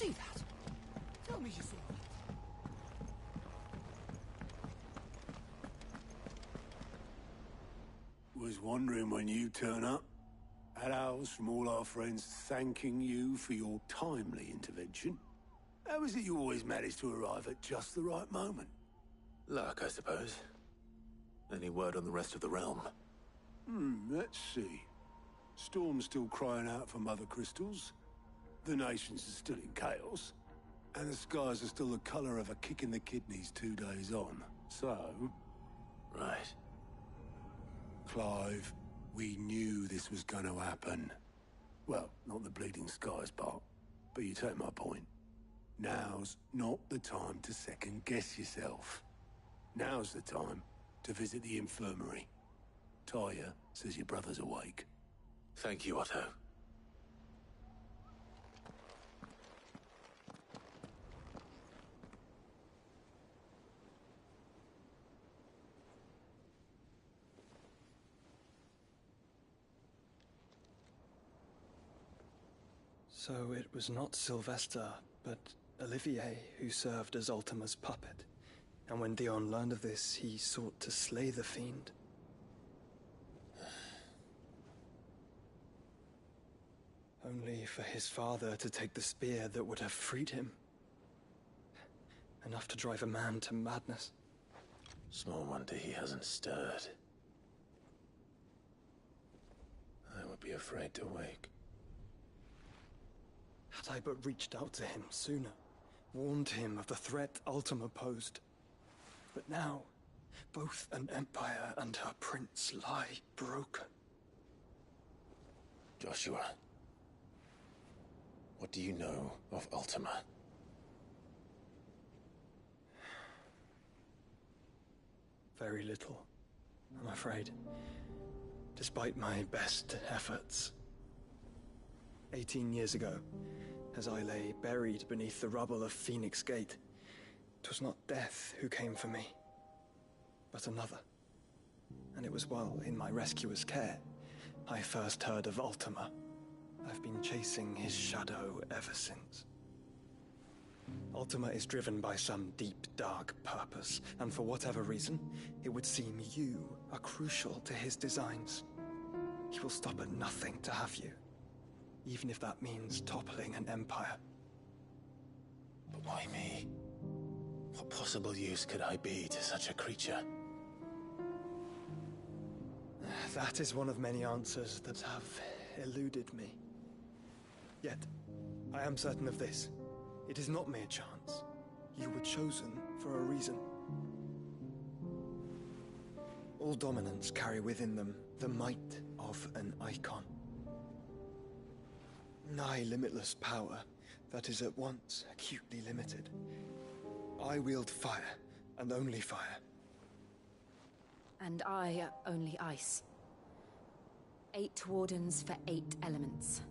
see that? Tell me you saw that. Was wondering when you turn up. Had owls from all our friends thanking you for your timely intervention. How is it you always manage to arrive at just the right moment? Luck, I suppose. Any word on the rest of the realm? Let's see. Storm's still crying out for mother crystals. The nations are still in chaos. And the skies are still the color of a kick in the kidneys 2 days on. So... Right. Clive, we knew this was gonna happen. Well, not the bleeding skies part, but you take my point. Now's not the time to second-guess yourself. Now's the time to visit the infirmary. Talia says your brother's awake. Thank you, Otto. So it was not Sylvester, but Olivier who served as Ultima's puppet. And when Dion learned of this, he sought to slay the fiend. Only for his father to take the spear that would have freed him. Enough to drive a man to madness. Small wonder he hasn't stirred. I would be afraid to wake. Had I but reached out to him sooner, warned him of the threat Ultima posed. But now, both an empire and her prince lie broken. Joshua, what do you know of Ultima? Very little, I'm afraid. Despite my best efforts. 18 years ago, as I lay buried beneath the rubble of Phoenix Gate, 'twas not death who came for me, but another. And it was while in my rescuer's care, I first heard of Ultima. I've been chasing his shadow ever since. Ultima is driven by some deep, dark purpose, and for whatever reason, it would seem you are crucial to his designs. He will stop at nothing to have you, even if that means toppling an empire. But why me? What possible use could I be to such a creature? That is one of many answers that have eluded me. Yet, I am certain of this. It is not mere chance. You were chosen for a reason. All dominants carry within them the might of an icon. Nigh limitless power that is at once acutely limited. I wield fire, and only fire. And I only ice. 8 wardens for 8 elements.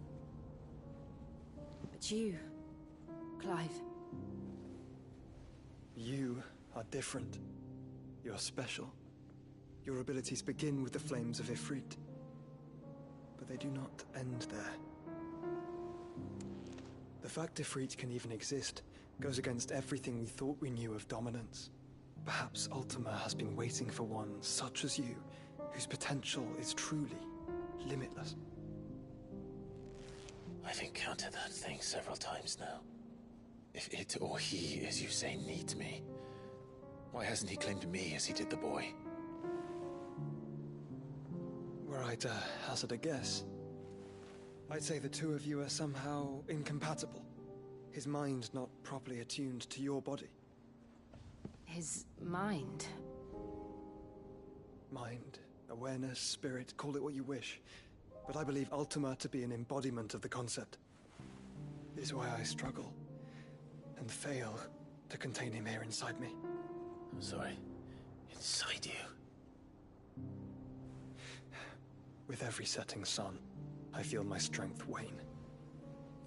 But you, Clive. You are different. You're special. Your abilities begin with the flames of Ifrit. But they do not end there. The fact Ifrit can even exist goes against everything we thought we knew of dominance. Perhaps Ultima has been waiting for one such as you, whose potential is truly limitless. I've encountered that thing several times now. If it or he, as you say, needs me, why hasn't he claimed me as he did the boy? Were I to hazard a guess, I'd say the two of you are somehow incompatible. His mind not properly attuned to your body. His mind? Mind, awareness, spirit, call it what you wish. But I believe Ultima to be an embodiment of the concept. This is why I struggle and fail to contain him here inside me. I'm sorry. Inside you? With every setting sun, I feel my strength wane.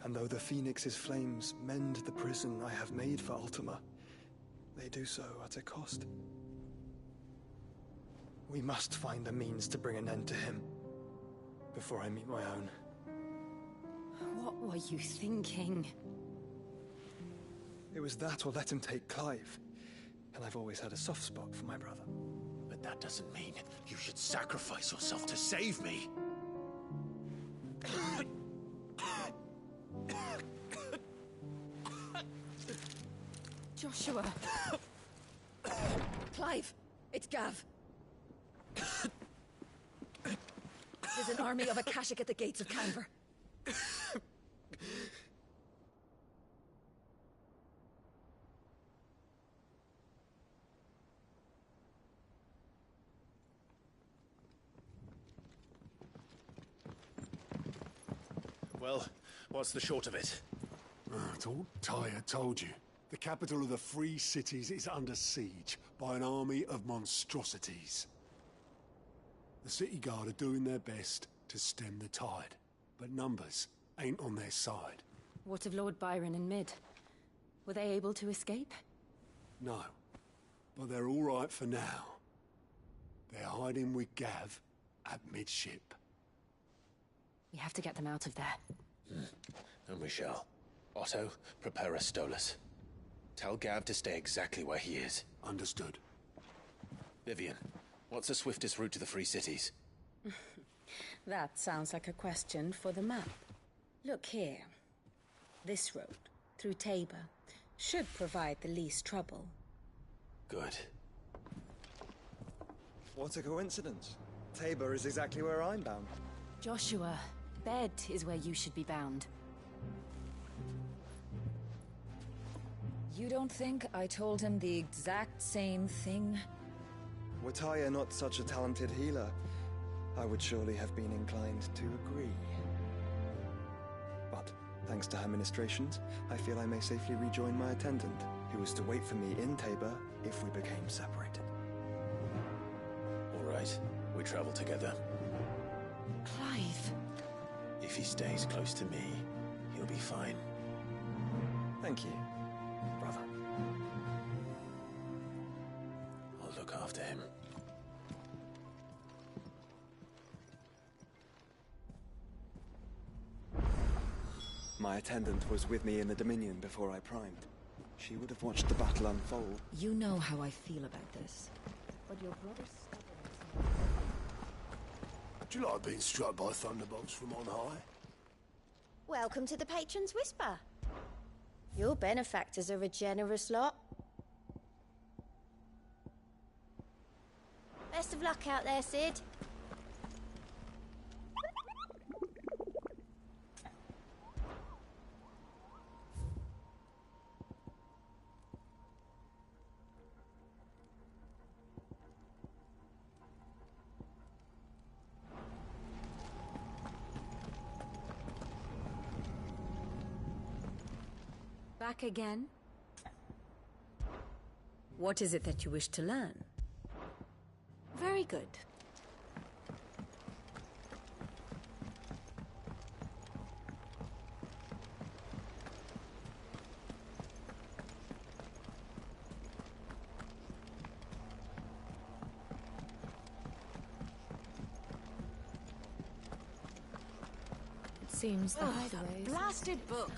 And though the Phoenix's flames mend the prison I have made for Ultima, they do so at a cost. We must find a means to bring an end to him before I meet my own. What were you thinking? It was that or let him take Clive. And I've always had a soft spot for my brother. But that doesn't mean you should sacrifice yourself to save me. Joshua. Clive, it's Gav. There's an army of Akashic at the gates of Canberra. Well, what's the short of it? It's all Tyre told you. The capital of the Free Cities is under siege by an army of monstrosities. The city guard are doing their best to stem the tide, but numbers ain't on their side. What of Lord Byron and Mid? Were they able to escape? No, but they're all right for now. They're hiding with Gav at midship. We have to get them out of there. And we shall. Otto, prepare a Stolas. Tell Gav to stay exactly where he is. Understood. Vivian, what's the swiftest route to the Free Cities? That sounds like a question for the map. Look here. This road, through Tabor, should provide the least trouble. Good. What a coincidence. Tabor is exactly where I'm bound. Joshua, bed is where you should be bound. You don't think I told him the exact same thing? Were Tyre not such a talented healer, I would surely have been inclined to agree. But, thanks to her ministrations, I feel I may safely rejoin my attendant, who was to wait for me in Tabor if we became separated. All right, we travel together. Clive. If he stays close to me, he'll be fine. Thank you, brother. I'll look after him. My attendant was with me in the Dominion before I primed. She would have watched the battle unfold. You know how I feel about this. But your brother's stubbornness... Do you like being struck by thunderbolts from on high? Welcome to the Patron's Whisper. Your benefactors are a generous lot. Best of luck out there, Sid. Back again? What is it that you wish to learn? Very good. It seems the hideaway is... Blasted book!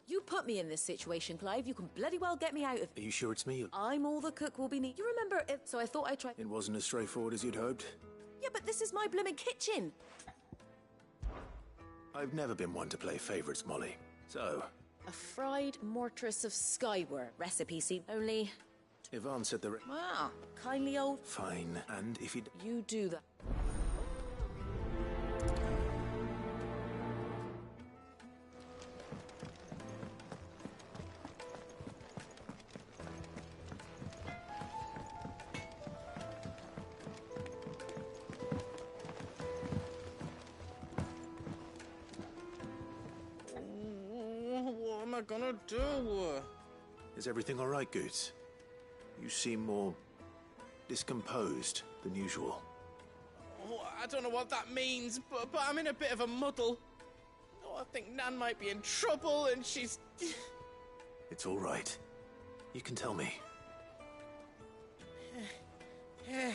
You put me in this situation, Clive. You can bloody well get me out of... Are you sure it's me? I'm all the cook will be need. You remember it, so I thought I'd try... It wasn't as straightforward as you'd hoped. Yeah, but this is my blooming kitchen. I've never been one to play favorites, Molly. So, A fried mortress of skyware recipe, see? Only... Yvonne said the... Wow, kindly old... Fine, and if he'd... You do that. What am I gonna do? Is everything all right, Goots? You seem more discomposed than usual. Oh, I don't know what that means, but I'm in a bit of a muddle. Oh, I think Nan might be in trouble, and she's... It's all right. You can tell me. Yeah.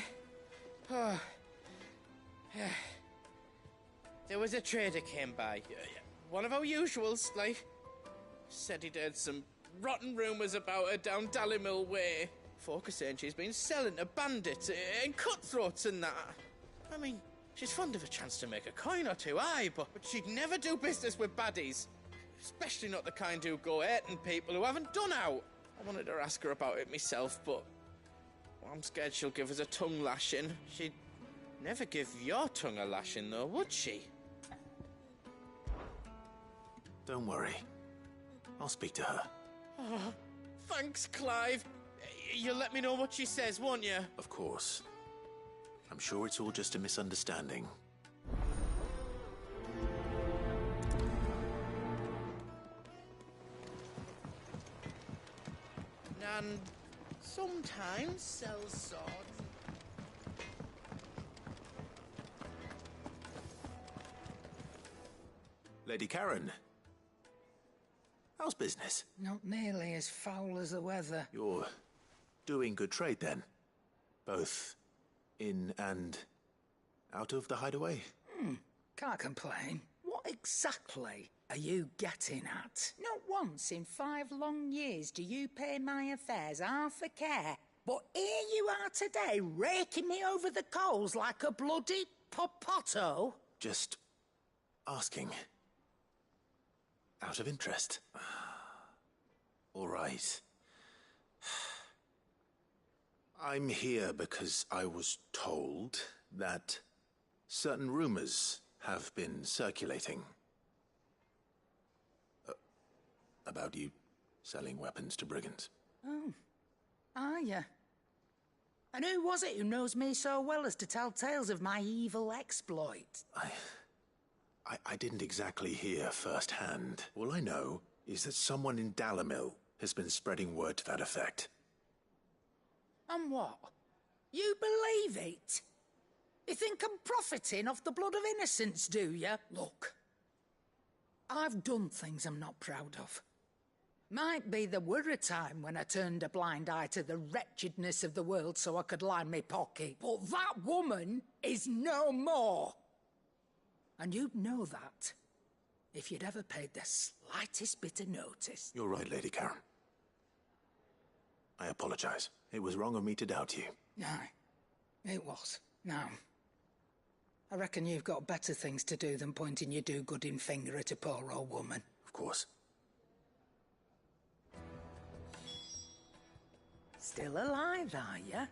Oh. Yeah. There was a trader came by. One of our usuals, like. Said he'd heard some rotten rumours about her down Dallymill Way. Folk are saying she's been selling to bandits and cutthroats and that. I mean, she's fond of a chance to make a coin or two, aye, but she'd never do business with baddies. Especially not the kind who go hurting people who haven't done out. I wanted to ask her about it myself, but I'm scared she'll give us a tongue lashing. She'd never give your tongue a lashing, though, would she? Don't worry. I'll speak to her. Oh, thanks, Clive. You'll let me know what she says, won't you? Of course. I'm sure it's all just a misunderstanding. Nan sometimes sells swords. Lady Karen. How's business? Not nearly as foul as the weather. You're doing good trade, then? Both in and out of the hideaway? Can't complain. What exactly are you getting at? Not once in 5 long years do you pay my affairs half a care. But here you are today, raking me over the coals like a bloody popoto. Just asking. Out of interest. All right. I'm here because I was told that certain rumors have been circulating. About you selling weapons to brigands. Oh, are you? And who was it who knows me so well as to tell tales of my evil exploit? I didn't exactly hear firsthand. All I know is that someone in Dallymill has been spreading word to that effect. And what? You believe it? You think I'm profiting off the blood of innocents, do you? Look, I've done things I'm not proud of. Might be there were a time when I turned a blind eye to the wretchedness of the world so I could line my pocket. But that woman is no more. And you'd know that if you'd ever paid the slightest bit of notice. You're right, Lady Karen. I apologize. It was wrong of me to doubt you. Aye, it was. Now, I reckon you've got better things to do than pointing your do-gooding finger at a poor old woman. Of course. Still alive, are you?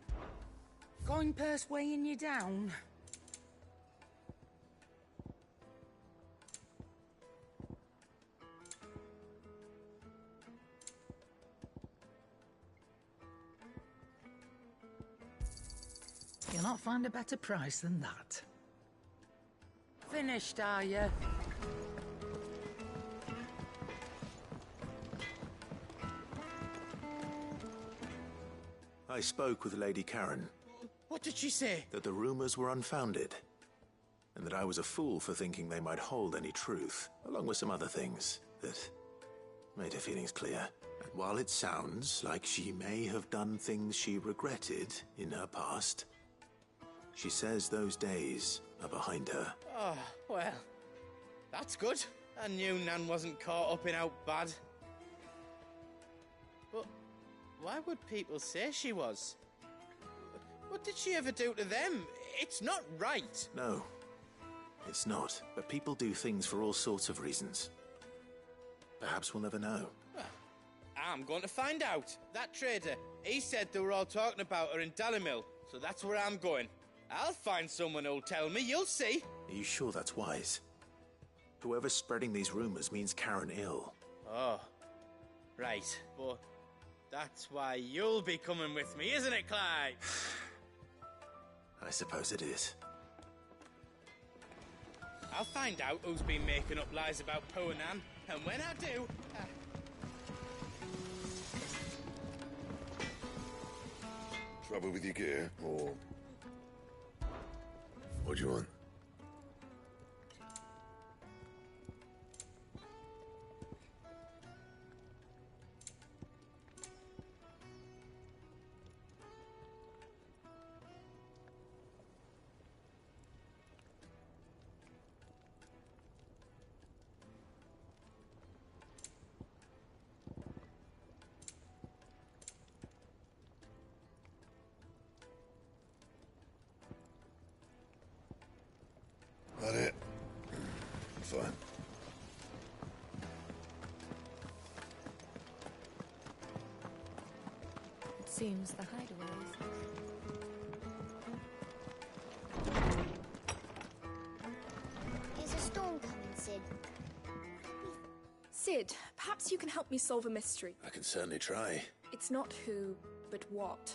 Coin purse weighing you down? You'll not find a better price than that. Finished, are you? I spoke with Lady Karen. What did she say? That the rumors were unfounded. And that I was a fool for thinking they might hold any truth, along with some other things that made her feelings clear. And while it sounds like she may have done things she regretted in her past, she says those days are behind her. Oh, well, that's good. I knew Nan wasn't caught up in out bad. But why would people say she was? What did she ever do to them? It's not right. No, it's not. But people do things for all sorts of reasons. Perhaps we'll never know. Well, I'm going to find out. That trader, he said they were all talking about her in Dallymill, so that's where I'm going. I'll find someone who'll tell me, you'll see. Are you sure that's wise? Whoever's spreading these rumors means Karen ill. Oh, right. But that's why you'll be coming with me, isn't it, Clive? I suppose it is. I'll find out who's been making up lies about poor Nan, and when I do... Trouble with your gear, or... What do you want? assumes the hideaways. Is a storm coming, Sid? Sid, perhaps you can help me solve a mystery. I can certainly try. It's not who, but what.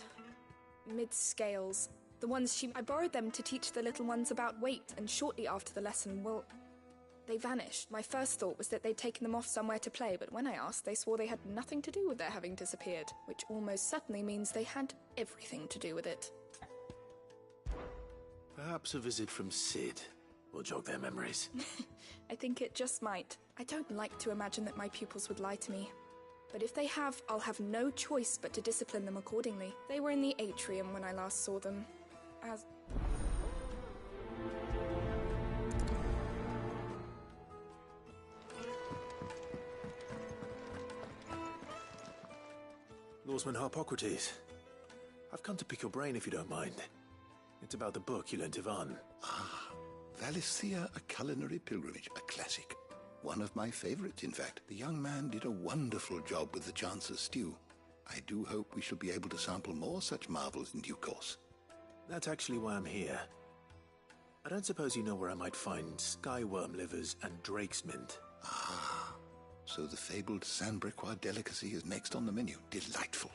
Mid-scales. The ones I borrowed them to teach the little ones about weight, and shortly after the lesson, well, they vanished. My first thought was that they'd taken them off somewhere to play, but when I asked, they swore they had nothing to do with their having disappeared, which almost certainly means they had everything to do with it. Perhaps a visit from Sid will jog their memories. I think it just might. I don't like to imagine that my pupils would lie to me. But if they have, I'll have no choice but to discipline them accordingly. They were in the atrium when I last saw them. As... Lawsman Harpocrates. I've come to pick your brain if you don't mind. It's about the book you lent Ivan. Ah, Valisthea, A Culinary Pilgrimage, a classic. One of my favorites, in fact. The young man did a wonderful job with the Chance's stew. I do hope we shall be able to sample more such marvels in due course. That's actually why I'm here. I don't suppose you know where I might find skyworm livers and drake's mint. Ah, so the fabled Sandbrequois delicacy is next on the menu. Delightful.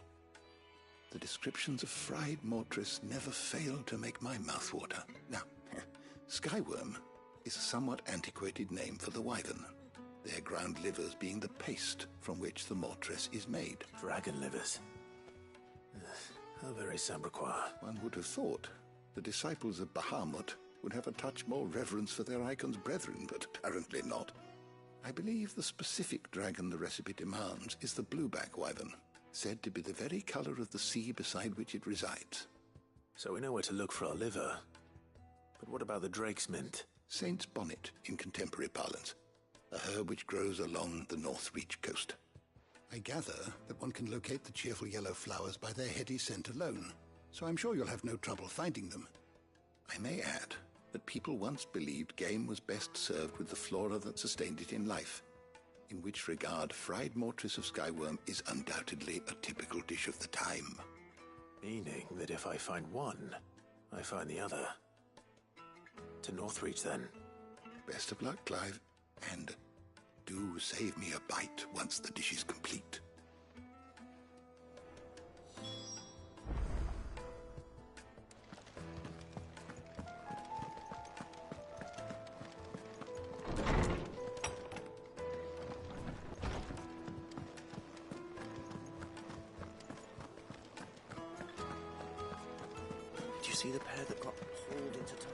The descriptions of fried mortress never fail to make my mouth water. Now, skyworm is a somewhat antiquated name for the wyvern, their ground livers being the paste from which the mortress is made. Dragon livers. How very Sambrequois. One would have thought the disciples of Bahamut would have a touch more reverence for their icon's brethren, but apparently not. I believe the specific dragon the recipe demands is the blueback wyvern, said to be the very color of the sea beside which it resides. So we know where to look for our liver. But what about the drake's mint? Saint's bonnet in contemporary parlance, a herb which grows along the North Reach coast. I gather that one can locate the cheerful yellow flowers by their heady scent alone, so I'm sure you'll have no trouble finding them. I may add that people once believed game was best served with the flora that sustained it in life, in which regard fried mortress of skyworm is undoubtedly a typical dish of the time. Meaning that if I find one, I find the other. To Northreach, then. Best of luck, Clive, and do save me a bite once the dish is complete. Did you see the pair that got hauled into time?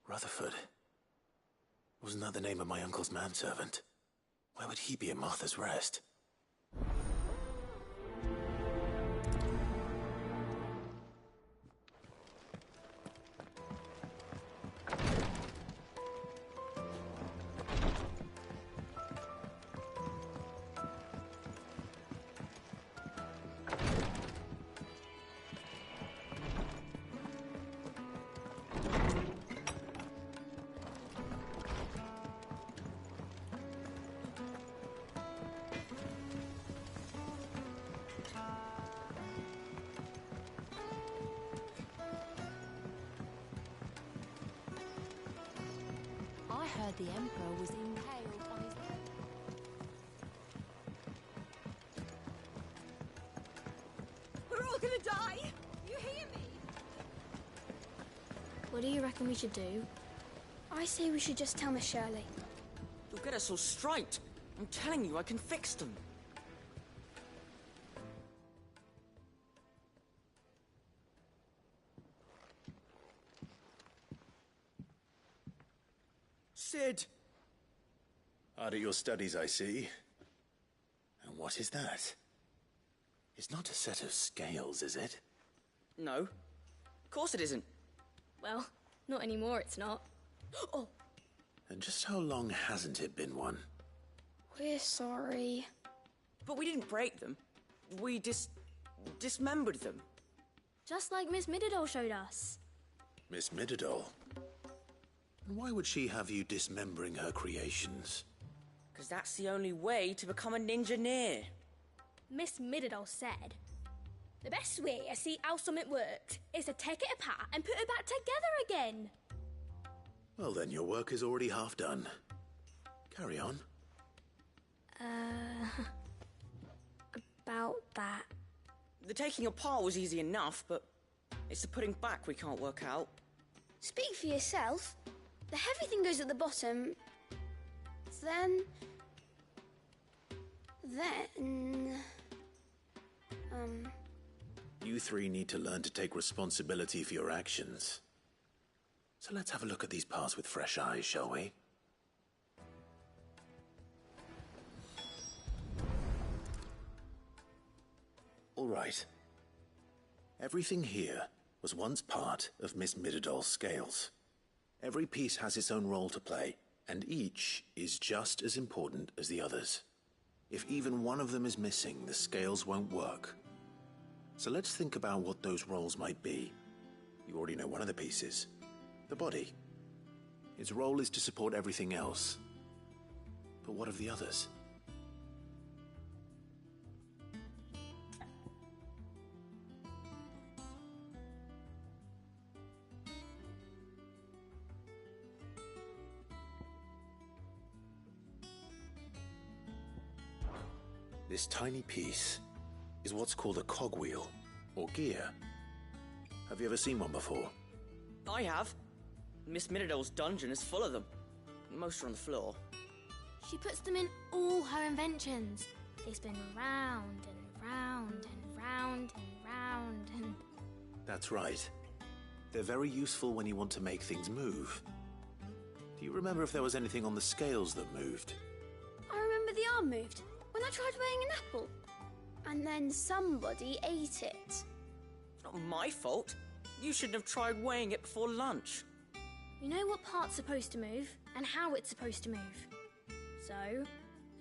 Rutherford. Wasn't that the name of my uncle's manservant? Why would he be at Martha's Rest? I heard the Emperor was impaled on his head. We're all gonna die! You hear me? What do you reckon we should do? I say we should just tell Miss Shirley. You'll get us all straight. I'm telling you, I can fix them. Sid, Hard at your studies, I see. And what is that? It's not a set of scales, is it? No. Of course it isn't. Well, not anymore, it's not. Oh, And just how long hasn't it been one? we're sorry. But we didn't break them. We dismembered them. Just like Miss Mididol showed us. Miss Mididol? And why would she have you dismembering her creations? Because that's the only way to become a ninja-neer. Miss Mididol said, the best way to see how something works is to take it apart and put it back together again. Well then, your work is already half done. Carry on. About that. The taking apart was easy enough, but it's the putting back we can't work out. Speak for yourself. The heavy thing goes at the bottom. Then... You three need to learn to take responsibility for your actions. So let's have a look at these parts with fresh eyes, shall we? All right. Everything here was once part of Miss Mididol's scales. Every piece has its own role to play, and each is just as important as the others. If even one of them is missing, the scales won't work. So let's think about what those roles might be. You already know one of the pieces. The body. Its role is to support everything else. But what of the others? This tiny piece is what's called a cogwheel, or gear. Have you ever seen one before? I have. Miss Mididol's dungeon is full of them. Most are on the floor. She puts them in all her inventions. They spin round and round and round and round and... That's right. They're very useful when you want to make things move. Do you remember if there was anything on the scales that moved? I remember the arm moved when I tried weighing an apple. And then somebody ate it. Not my fault. You shouldn't have tried weighing it before lunch. You know what part's supposed to move and how it's supposed to move. So,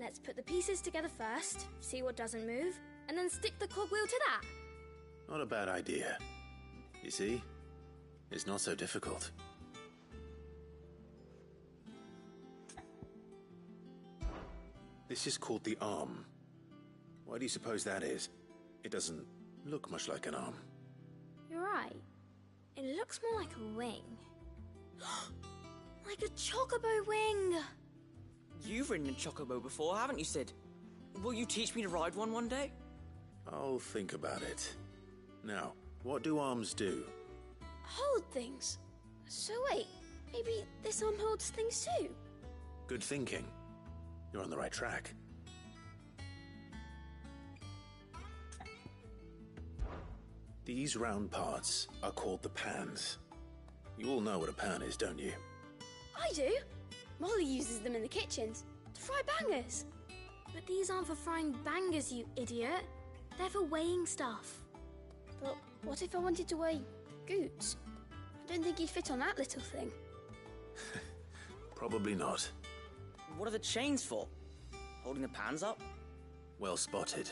let's put the pieces together first, see what doesn't move, and then stick the cogwheel to that. Not a bad idea. You see? It's not so difficult. This is called the arm. Why do you suppose that is? It doesn't look much like an arm. You're right. It looks more like a wing. Like a chocobo wing! You've ridden a chocobo before, haven't you, Sid? Will you teach me to ride one day? I'll think about it. Now, what do arms do? Hold things. So wait, maybe this arm holds things too? Good thinking. You're on the right track. These round parts are called the pans. You all know what a pan is, don't you? I do. Molly uses them in the kitchens to fry bangers. But these aren't for frying bangers, you idiot. They're for weighing stuff. But what if I wanted to weigh Goots? I don't think he'd fit on that little thing. Probably not. What are the chains for? Holding the pans up? Well spotted.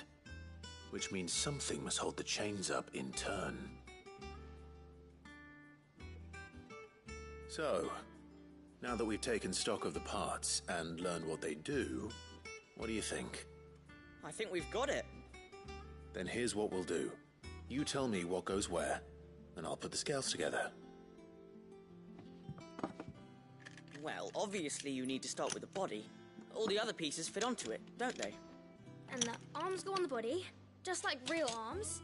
Which means something must hold the chains up in turn. So, now that we've taken stock of the parts and learned what they do, what do you think? I think we've got it. Then here's what we'll do. You tell me what goes where, and I'll put the scales together. Well, obviously you need to start with the body. All the other pieces fit onto it, don't they? And the arms go on the body, just like real arms.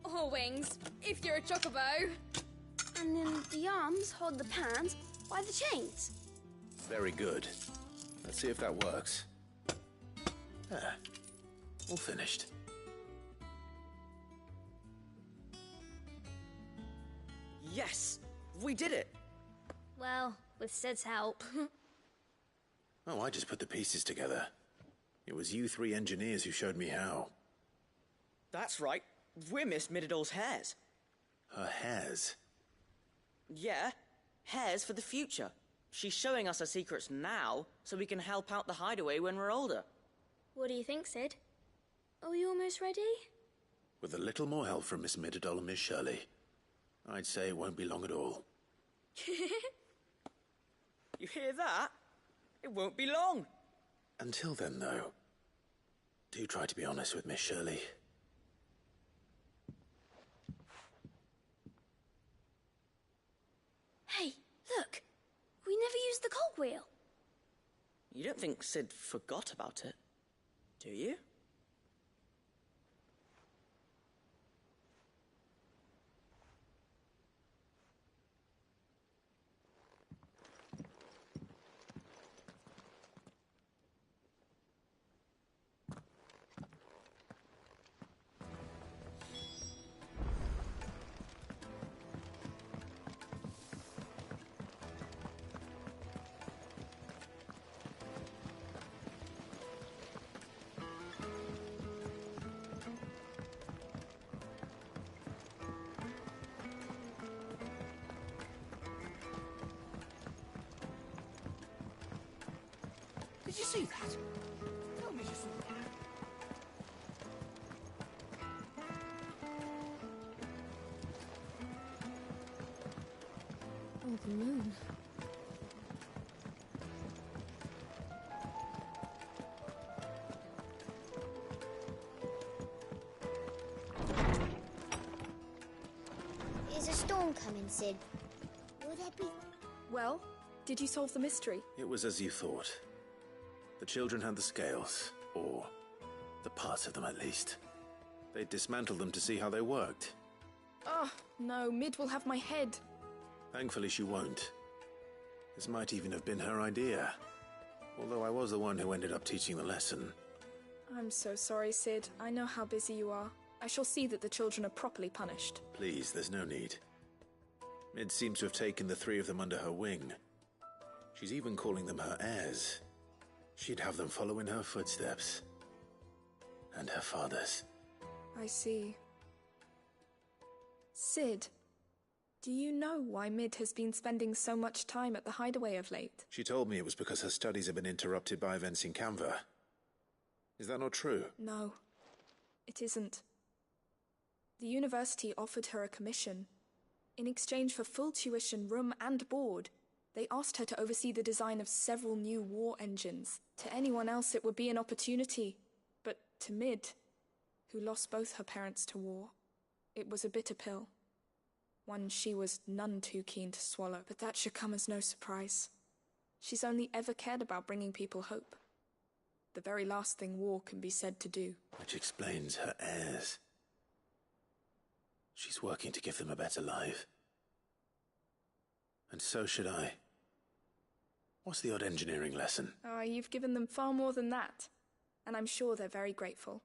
Or wings, if you're a chocobo. And then the arms hold the pans by the chains. Very good. Let's see if that works. There. All finished. Yes! We did it! Well, with Sid's help. Oh, I just put the pieces together. It was you three engineers who showed me how. That's right. We're Miss Mididol's heirs. Her hairs? Yeah, heirs for the future. She's showing us her secrets now, so we can help out the hideaway when we're older. What do you think, Sid? Are we almost ready? With a little more help from Miss Mididol and Miss Shirley, I'd say it won't be long at all. You hear that? It won't be long. Until then, though, do try to be honest with Miss Shirley. Hey, look! We never used the cogwheel. You don't think Sid forgot about it, do you? Did you see that? Tell me you saw that. Oh, the moon. Is a storm coming, Sid? Will there be... Well, did you solve the mystery? It was as you thought. The children had the scales, or the parts of them at least. They dismantled them to see how they worked. Oh, no, Mid will have my head. Thankfully she won't. This might even have been her idea. Although I was the one who ended up teaching the lesson. I'm so sorry, Sid. I know how busy you are. I shall see that the children are properly punished. Please, there's no need. Mid seems to have taken the three of them under her wing. She's even calling them her heirs. She'd have them follow in her footsteps. And her father's. I see. Sid, do you know why Mid has been spending so much time at the hideaway of late? She told me it was because her studies have been interrupted by events in Canva. Is that not true? No, it isn't. The university offered her a commission. In exchange for full tuition, room and board, they asked her to oversee the design of several new war engines. To anyone else it would be an opportunity, but to Mid, who lost both her parents to war, it was a bitter pill. One she was none too keen to swallow, but that should come as no surprise. She's only ever cared about bringing people hope. The very last thing war can be said to do. Which explains her heirs. She's working to give them a better life. And so should I. What's the odd engineering lesson? Ah, you've given them far more than that, and I'm sure they're very grateful.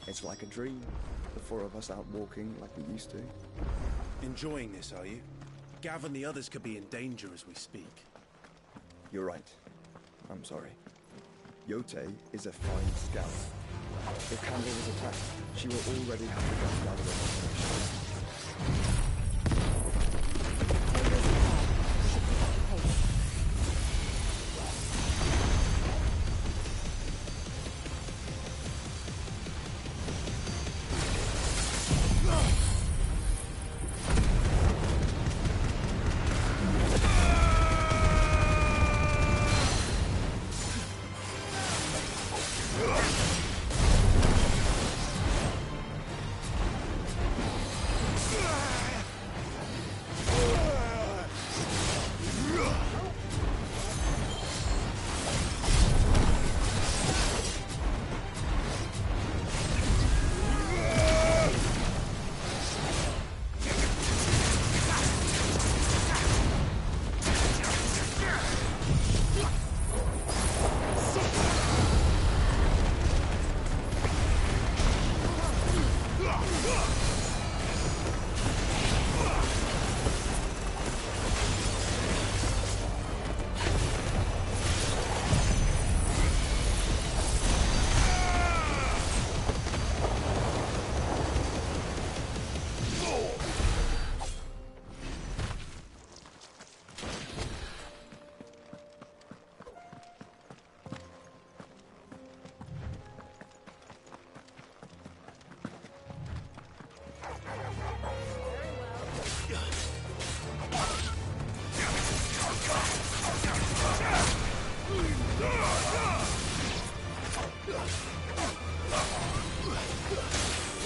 It's like a dream. The four of us out walking like we used to. Enjoying this, are you? Gav and the others could be in danger as we speak. You're right. I'm sorry. Yote is a fine scout. If Campbell was attacked, she will already have the best out of it.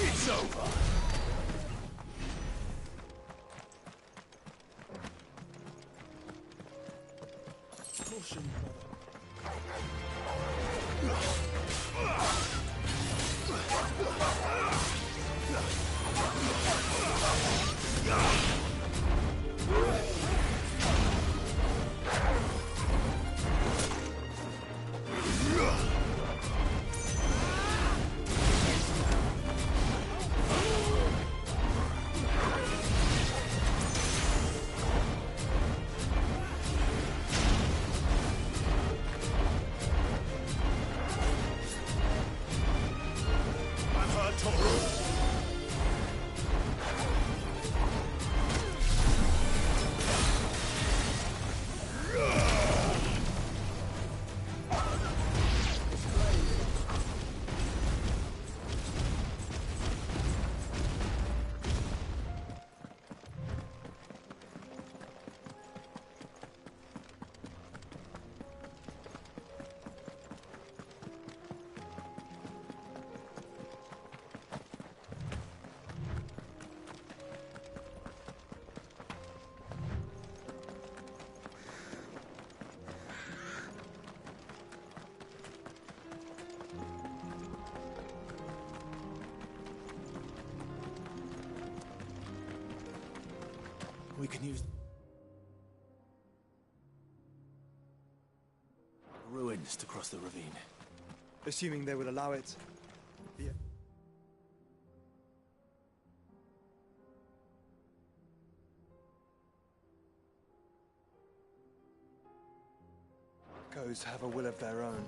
It's over. Caution, We can use ruins to cross the ravine. Assuming they would allow it. Yeah. Echoes have a will of their own.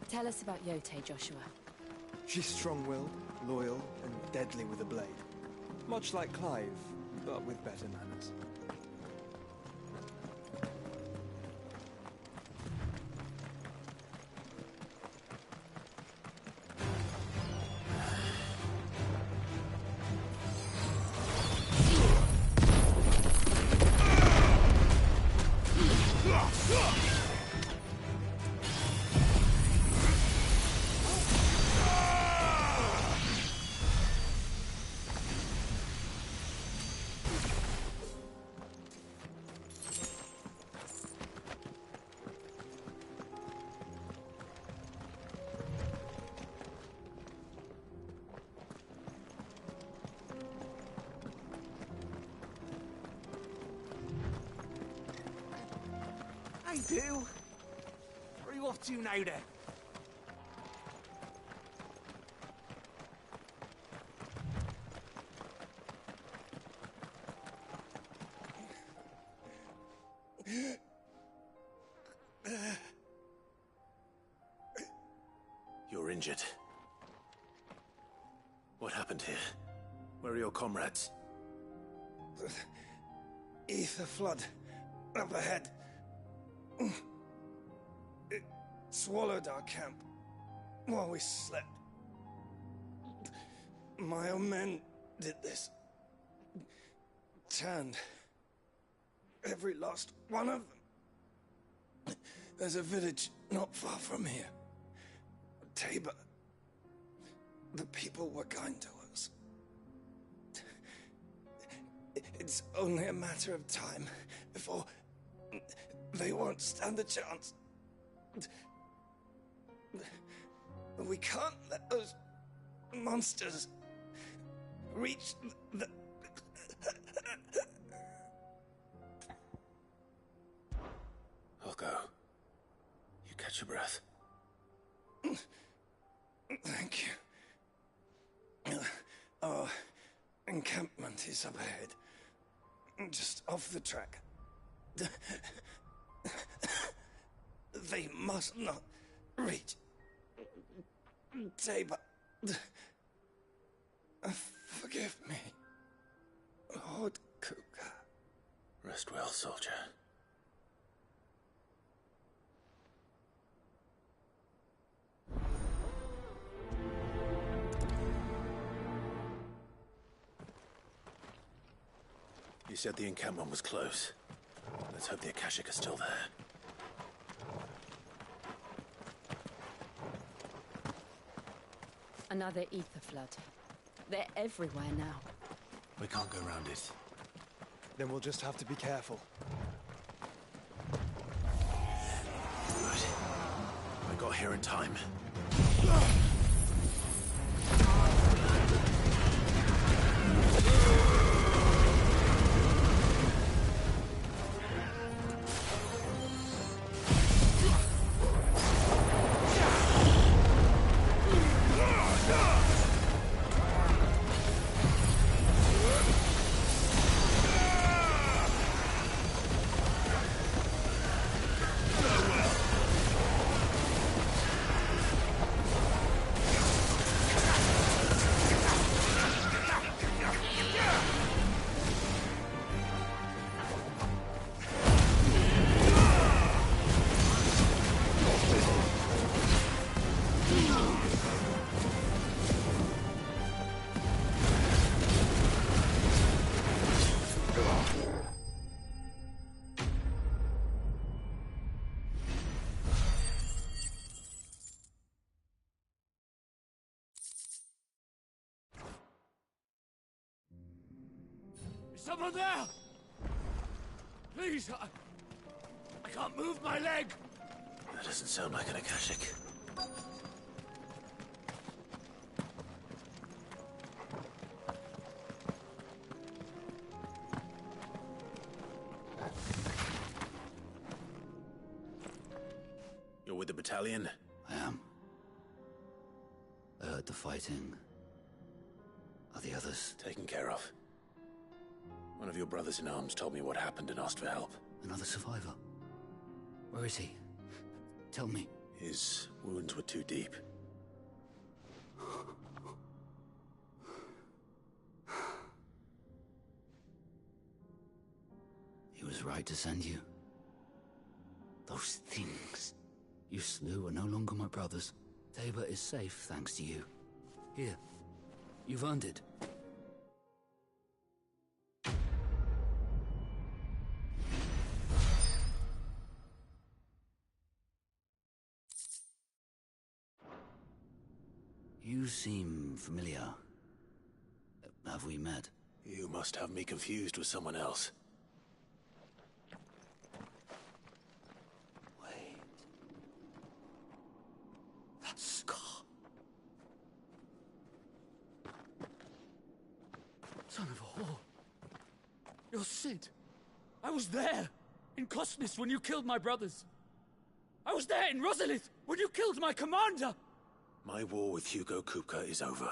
Tell us about Yote, Joshua. She's strong-willed, loyal, and deadly with a blade. Much like Clive, but with better manners. I do. Where are you off to now, then? You're injured. What happened here? Where are your comrades? Ether flood. Up ahead. It swallowed our camp while we slept. My own men did this. Turned every last one of them. There's a village not far from here. Tabor. The people were kind to us. It's only a matter of time before they won't stand a chance. We can't let those monsters reach the... I'll go. You catch your breath. Thank you. Our encampment is up ahead. Just off the track. They must not reach Tabor. Forgive me, Lord Kuka. Rest well, soldier. You said the encampment was close. Let's hope the Akashic are still there. Another ether flood. They're everywhere now. We can't go around it. Then we'll just have to be careful. Right. I got here in time. Someone there! Please, I can't move my leg! That doesn't sound like an Akashic. You're with the battalion? I am. I heard the fighting. Are the others? Taken care of. One of your brothers in arms told me what happened and asked for help. Another survivor? Where is he? Tell me. His wounds were too deep. He was right to send you. Those things you slew are no longer my brothers. Tabor is safe thanks to you. Here, you've earned it. You seem familiar. Have we met? You must have me confused with someone else. Wait. That scar. Son of a whore. You're Sid. I was there, in Cosmis, when you killed my brothers. I was there in Rosalith, when you killed my commander! My war with Hugo Kupka is over.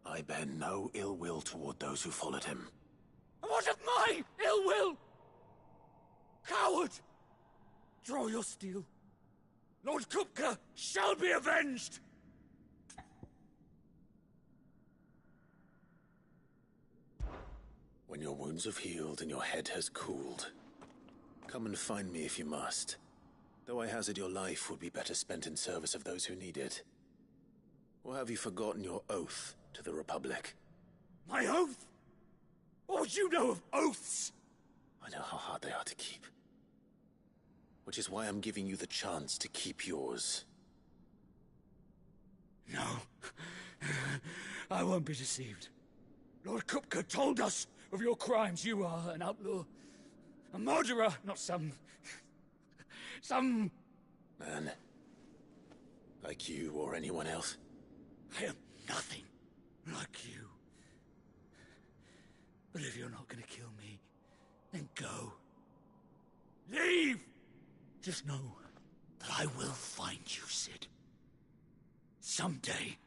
I bear no ill will toward those who followed him. And what of my ill will? Coward! Draw your steel. Lord Kupka shall be avenged! When your wounds have healed and your head has cooled, come and find me if you must. Though I hazard your life would be better spent in service of those who need it. Or have you forgotten your oath to the Republic? My oath? What would you know of oaths? I know how hard they are to keep. Which is why I'm giving you the chance to keep yours. No. I won't be deceived. Lord Kupka told us of your crimes. You are an outlaw. A murderer, not some man. Like you or anyone else. I am nothing like you. But if you're not gonna kill me, then go. Leave! Just know that I will find you, Sid. Someday.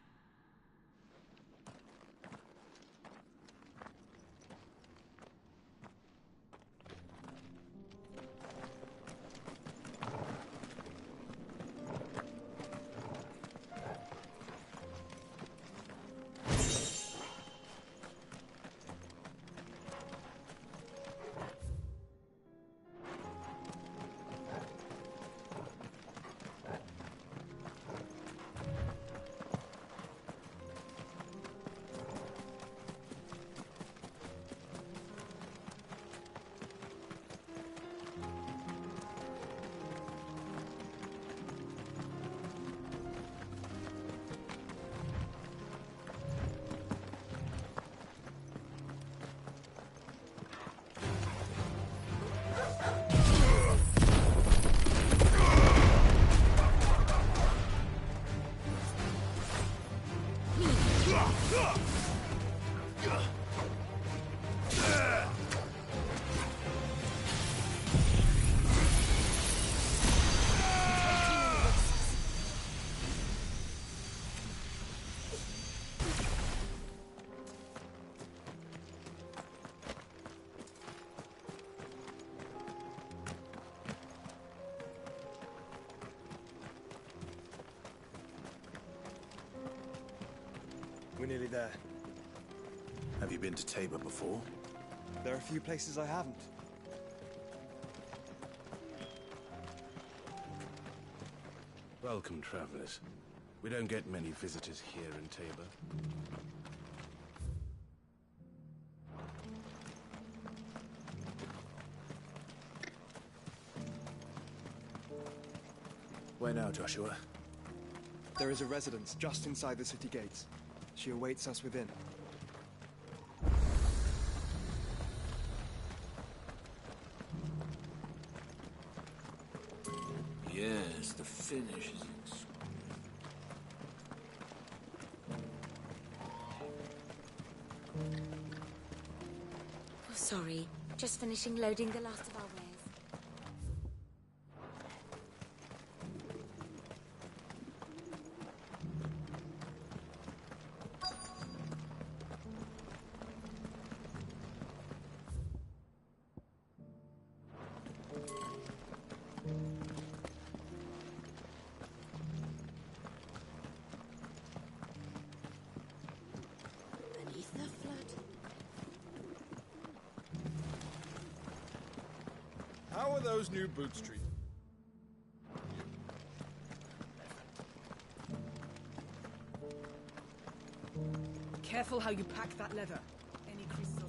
We're nearly there. Have you been to Tabor before? There are a few places I haven't. Welcome, travelers. We don't get many visitors here in Tabor. Where now, Joshua? There is a residence just inside the city gates. She awaits us within. Yes, the finish is exquisite. Oh, sorry. Just finishing loading the last of our wares. Beneath the flood. How are those new boots treated? Careful how you pack that leather. Any creases or...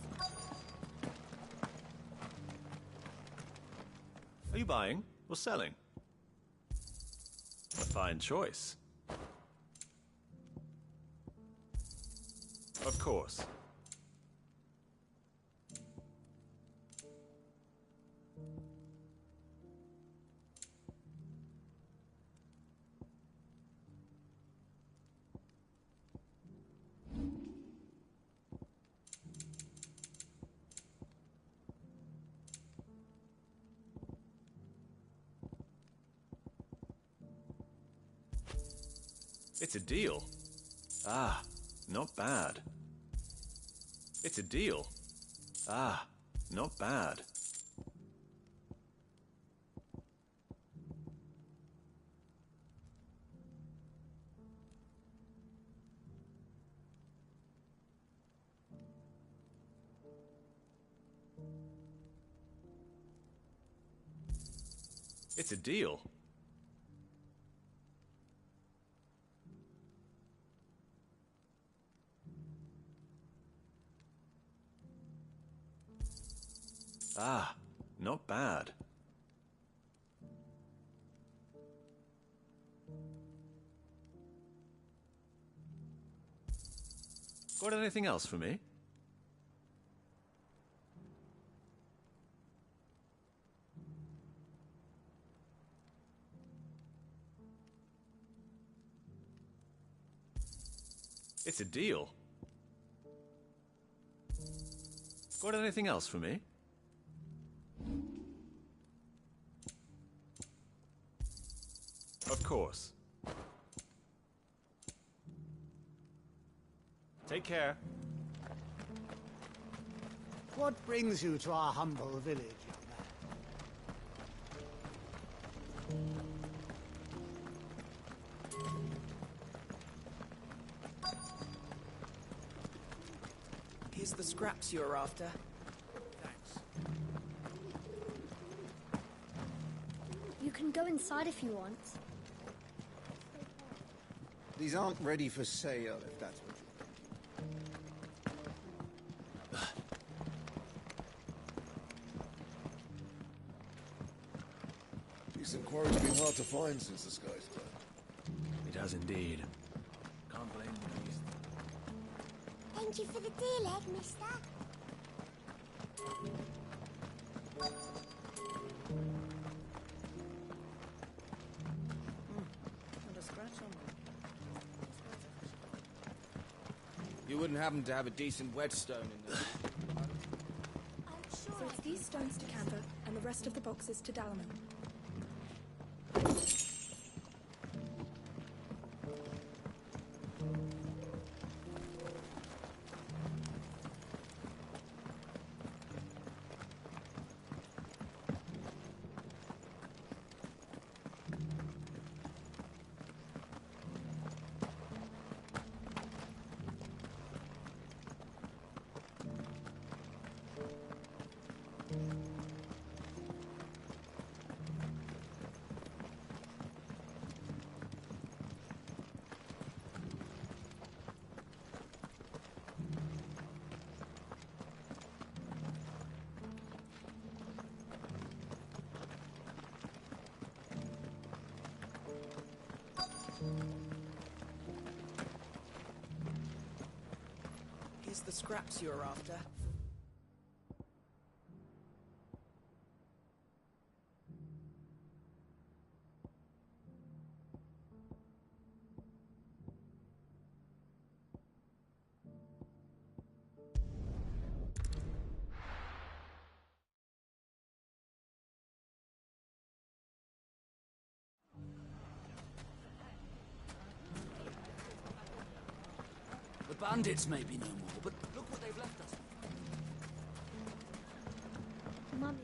Are you buying or selling? A fine choice. Of course. It's a deal. Ah, not bad. It's a deal. Ah, not bad. It's a deal. Ah, not bad. Got anything else for me? It's a deal. Got anything else for me? Of course. Take care. What brings you to our humble village, young Here's the scraps you're after. You can go inside if you want. These aren't ready for sale, if that's what Decent quarry's been hard to find since the sky's turned. It has indeed. Can't blame the beast. Thank you for the deer leg, mister. Not a scratch on me. You wouldn't happen to have a decent whetstone in there. So it's these stones to Canva, and the rest of the boxes to Dalaman. Here's the scraps you're after. Bandits may be no more, but look what they've left us. Mummy.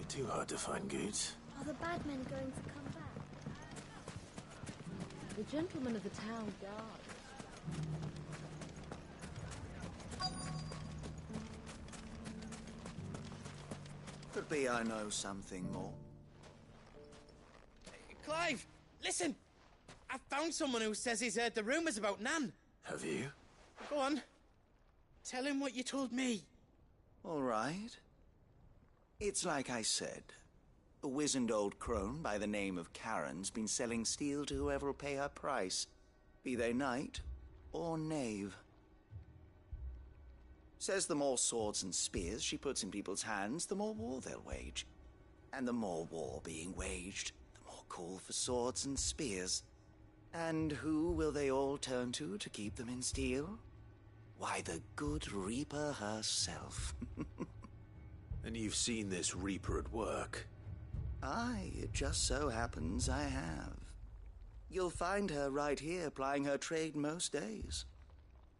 Too hard to find goods. Are the bad men going to come back? The gentleman of the town guard. Could be I know something more. Clive, listen! I've found someone who says he's heard the rumours about Nan. Have you? Go on. Tell him what you told me. All right. It's like I said. A wizened old crone by the name of Karen's been selling steel to whoever'll pay her price, be they knight or knave. Says the more swords and spears she puts in people's hands, the more war they'll wage. And the more war being waged, the more call for swords and spears. And who will they all turn to keep them in steel? Why, the good Reaper herself. And you've seen this Reaper at work? Aye, it just so happens I have. You'll find her right here plying her trade most days.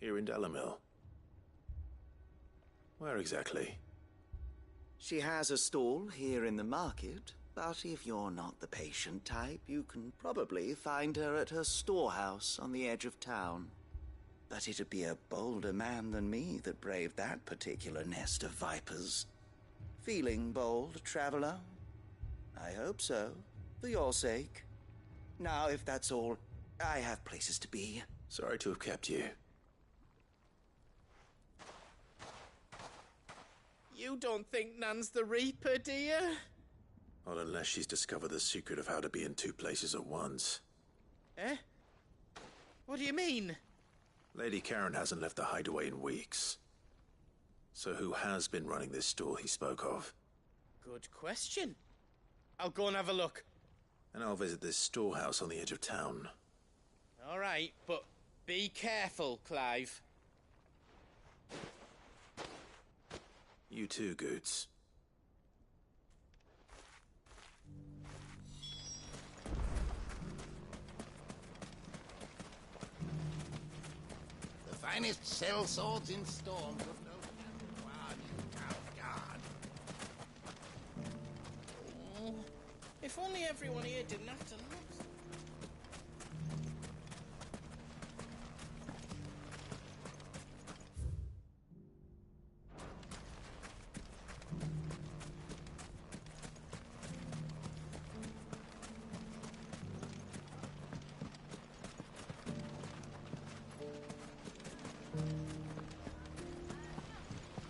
Here in Delamil? Where exactly? She has a stall here in the market, but if you're not the patient type, you can probably find her at her storehouse on the edge of town. But it'd be a bolder man than me that braved that particular nest of vipers. Feeling bold, traveler? I hope so, for your sake. Now, if that's all, I have places to be. Sorry to have kept you. You don't think Nan's the Reaper, do you? Not unless she's discovered the secret of how to be in two places at once. Eh? What do you mean? Lady Karen hasn't left the hideaway in weeks. So who has been running this store he spoke of? Good question. I'll go and have a look. And I'll visit this storehouse on the edge of town. All right, but be careful, Clive. You too, Goots. The finest sell swords in storms of no to our new town guard. Oh, if only everyone here didn't have to look.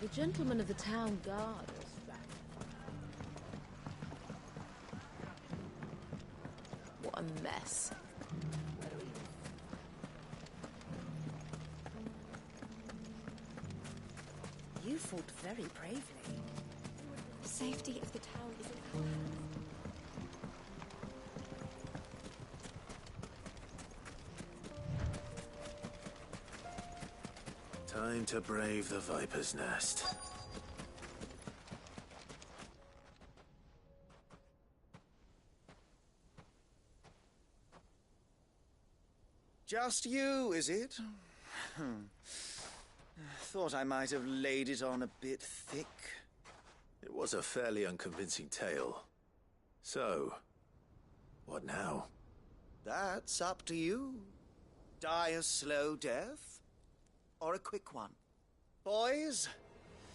The gentleman of the town guard is back. What a mess. You fought very bravely. The safety of the town is in our hands. Time to brave the Viper's Nest. Just you, is it? Thought I might have laid it on a bit thick. It was a fairly unconvincing tale. So, what now? That's up to you. Die a slow death, or a quick one. Boys,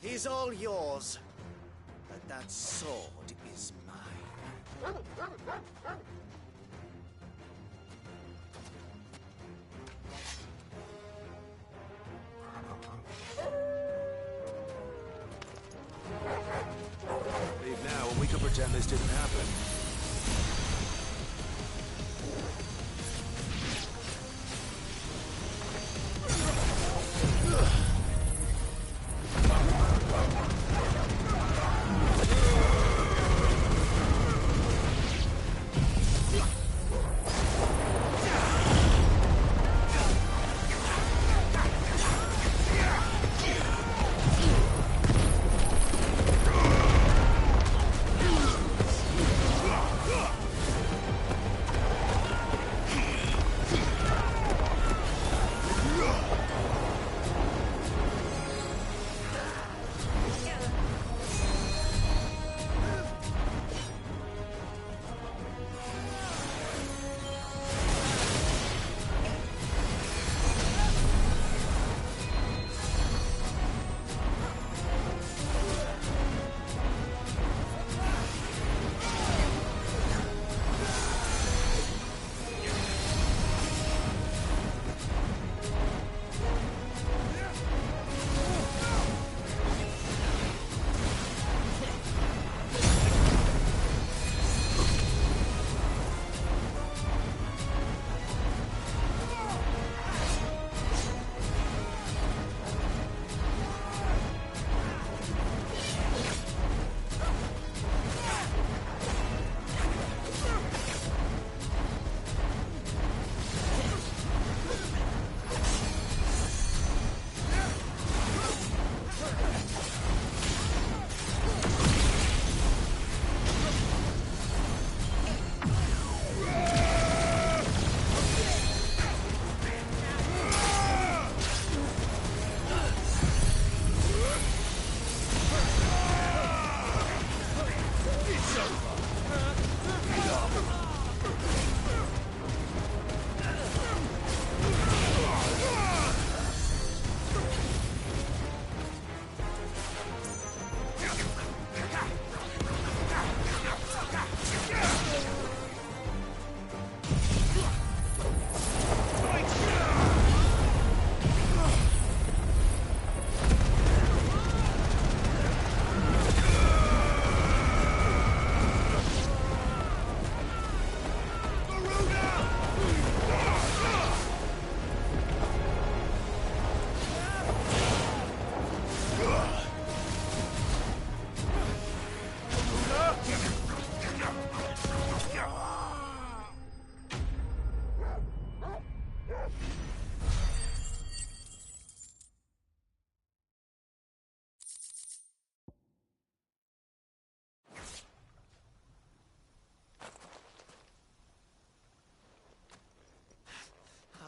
he's all yours. But that sword is mine. Leave now and we can pretend this didn't happen.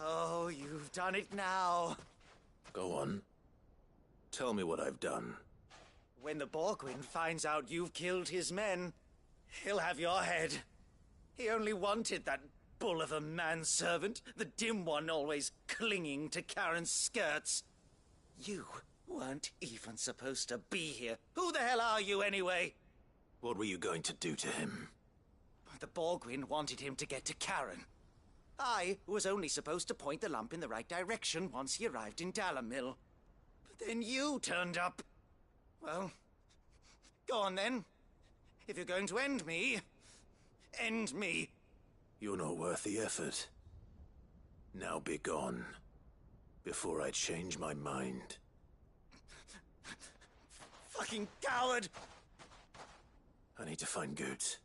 Oh, you've done it now. Go on. Tell me what I've done. When the Borgwyn finds out you've killed his men, he'll have your head. He only wanted that bull of a manservant, the dim one always clinging to Karen's skirts. You weren't even supposed to be here. Who the hell are you, anyway? What were you going to do to him? The Borgwyn wanted him to get to Karen. I was only supposed to point the lamp in the right direction once he arrived in Dalamil. But then you turned up. Well, go on then. If you're going to end me, end me. You're not worth the effort. Now be gone, before I change my mind. Fucking coward! I need to find Goots.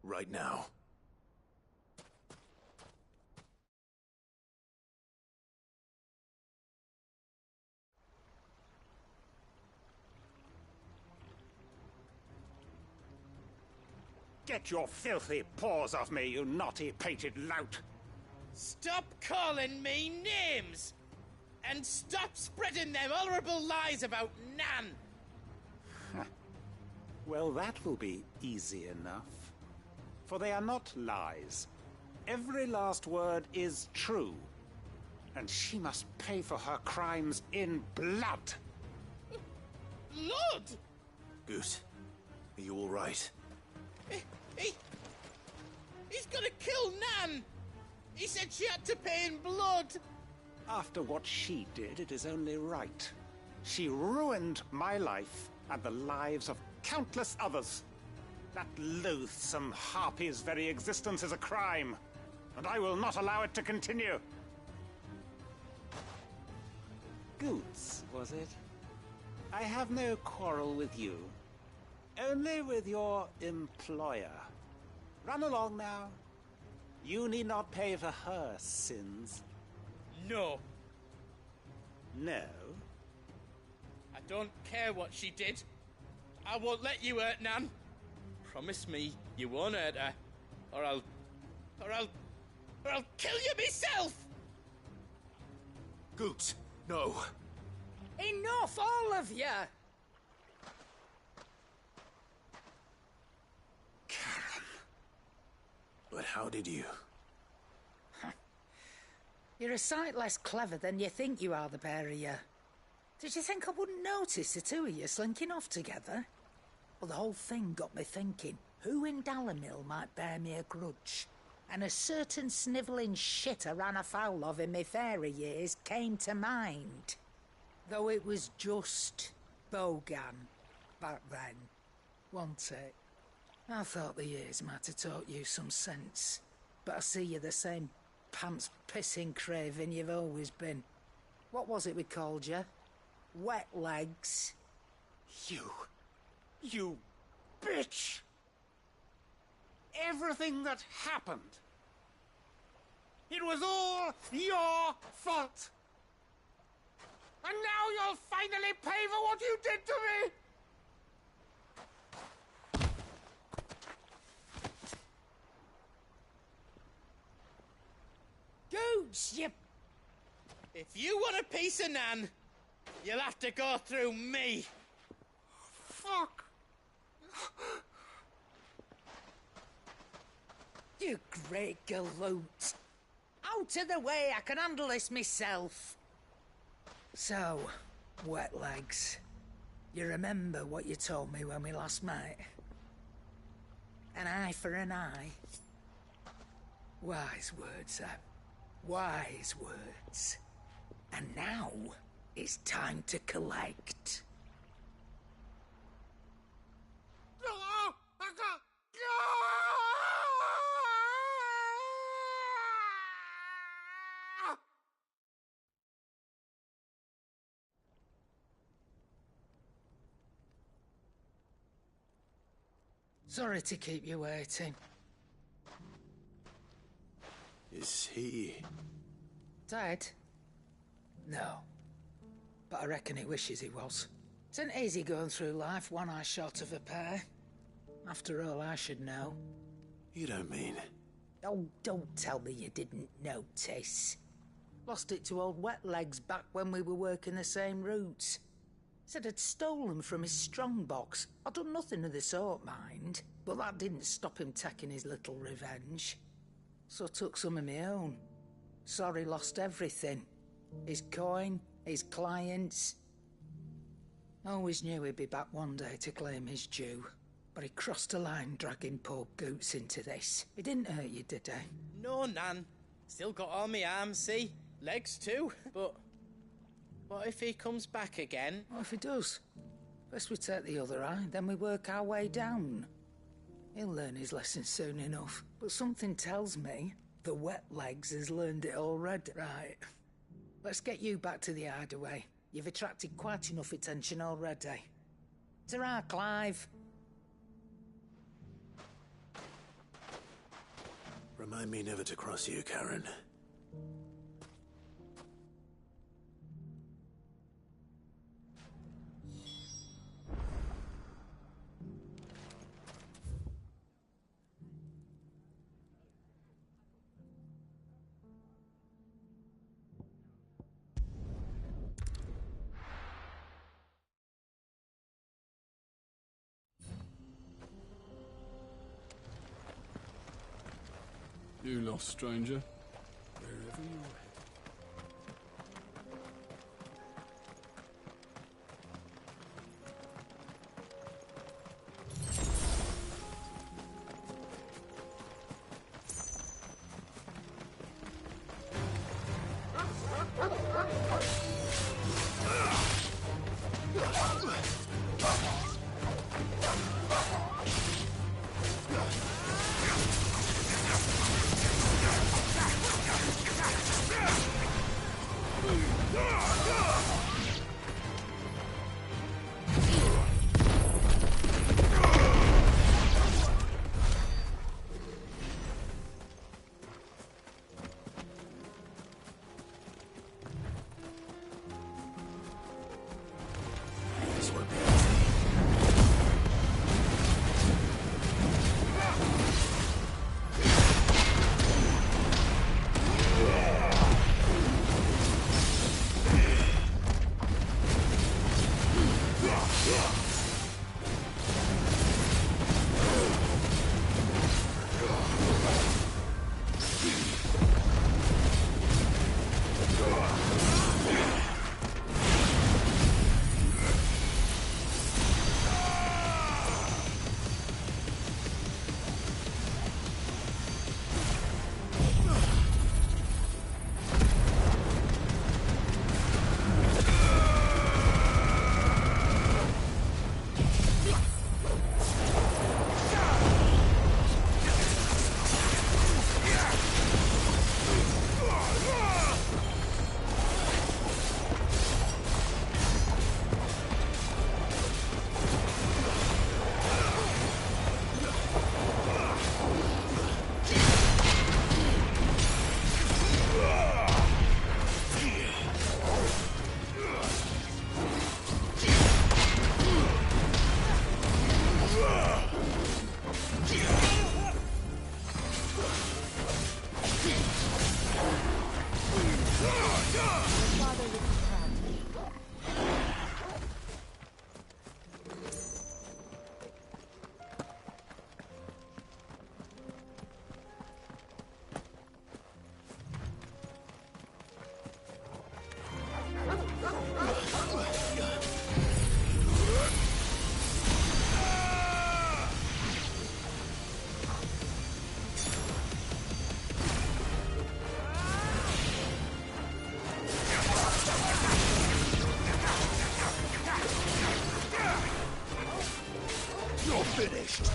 Right now. Get your filthy paws off me, you naughty painted lout! Stop calling me names! And stop spreading them horrible lies about Nan! Well, that will be easy enough. For they are not lies. Every last word is true. And she must pay for her crimes in blood. Blood? Goose, are you all right? He's gonna kill Nan! He said she had to pay in blood! After what she did, it is only right. She ruined my life and the lives of countless others. That loathsome harpy's very existence is a crime, and I will not allow it to continue. Goots, was it? I have no quarrel with you. Only with your employer. Run along now. You need not pay for her sins. No. No? I don't care what she did. I won't let you hurt Nan. Promise me you won't hurt her, or I'll kill you myself! Goot, no. Enough, all of you! Karen. But how did you? You're a sight less clever than you think you are, the pair of you. Did you think I wouldn't notice the two of you slinking off together? Well, the whole thing got me thinking, who in Dalamil might bear me a grudge? And a certain snivelling shit I ran afoul of in my fairy years came to mind. Though it was just Bogan back then, wasn't it? I thought the years might have taught you some sense, but I see you're the same pants-pissing craven you've always been. What was it we called you? Wet legs? You bitch! Everything that happened, it was all your fault! And now you'll finally pay for what you did to me! Gooch, you... If you want a piece of Nan, you'll have to go through me. Fuck! You great galoot. Out of the way, I can handle this myself. So, wet legs, you remember what you told me when we last met? An eye for an eye. Wise words, Sam. Wise words. And now, it's time to collect. Sorry to keep you waiting. Is he... Dead? No. But I reckon he wishes he was. It isn't easy going through life one eye short of a pair. After all, I should know. You don't mean... Oh, don't tell me you didn't notice. Lost it to old Wet Legs back when we were working the same routes. Said I'd stolen from his strongbox. I'd done nothing of the sort, mind. But that didn't stop him taking his little revenge. So I took some of my own. Sorry, lost everything. His coin, his clients. Always knew he'd be back one day to claim his due. But he crossed a line dragging poor Goots into this. He didn't hurt you, did he? No, Nan. Still got all my arms, see? Legs too. But what if he comes back again? What if he does? First we take the other eye, then we work our way down. He'll learn his lesson soon enough. But something tells me the Wet Legs has learned it already. Right. Let's get you back to the hideaway. You've attracted quite enough attention already. Ta-ra, Clive. Remind me never to cross you, Karen. You lost, stranger. Wherever you're headed. Finished.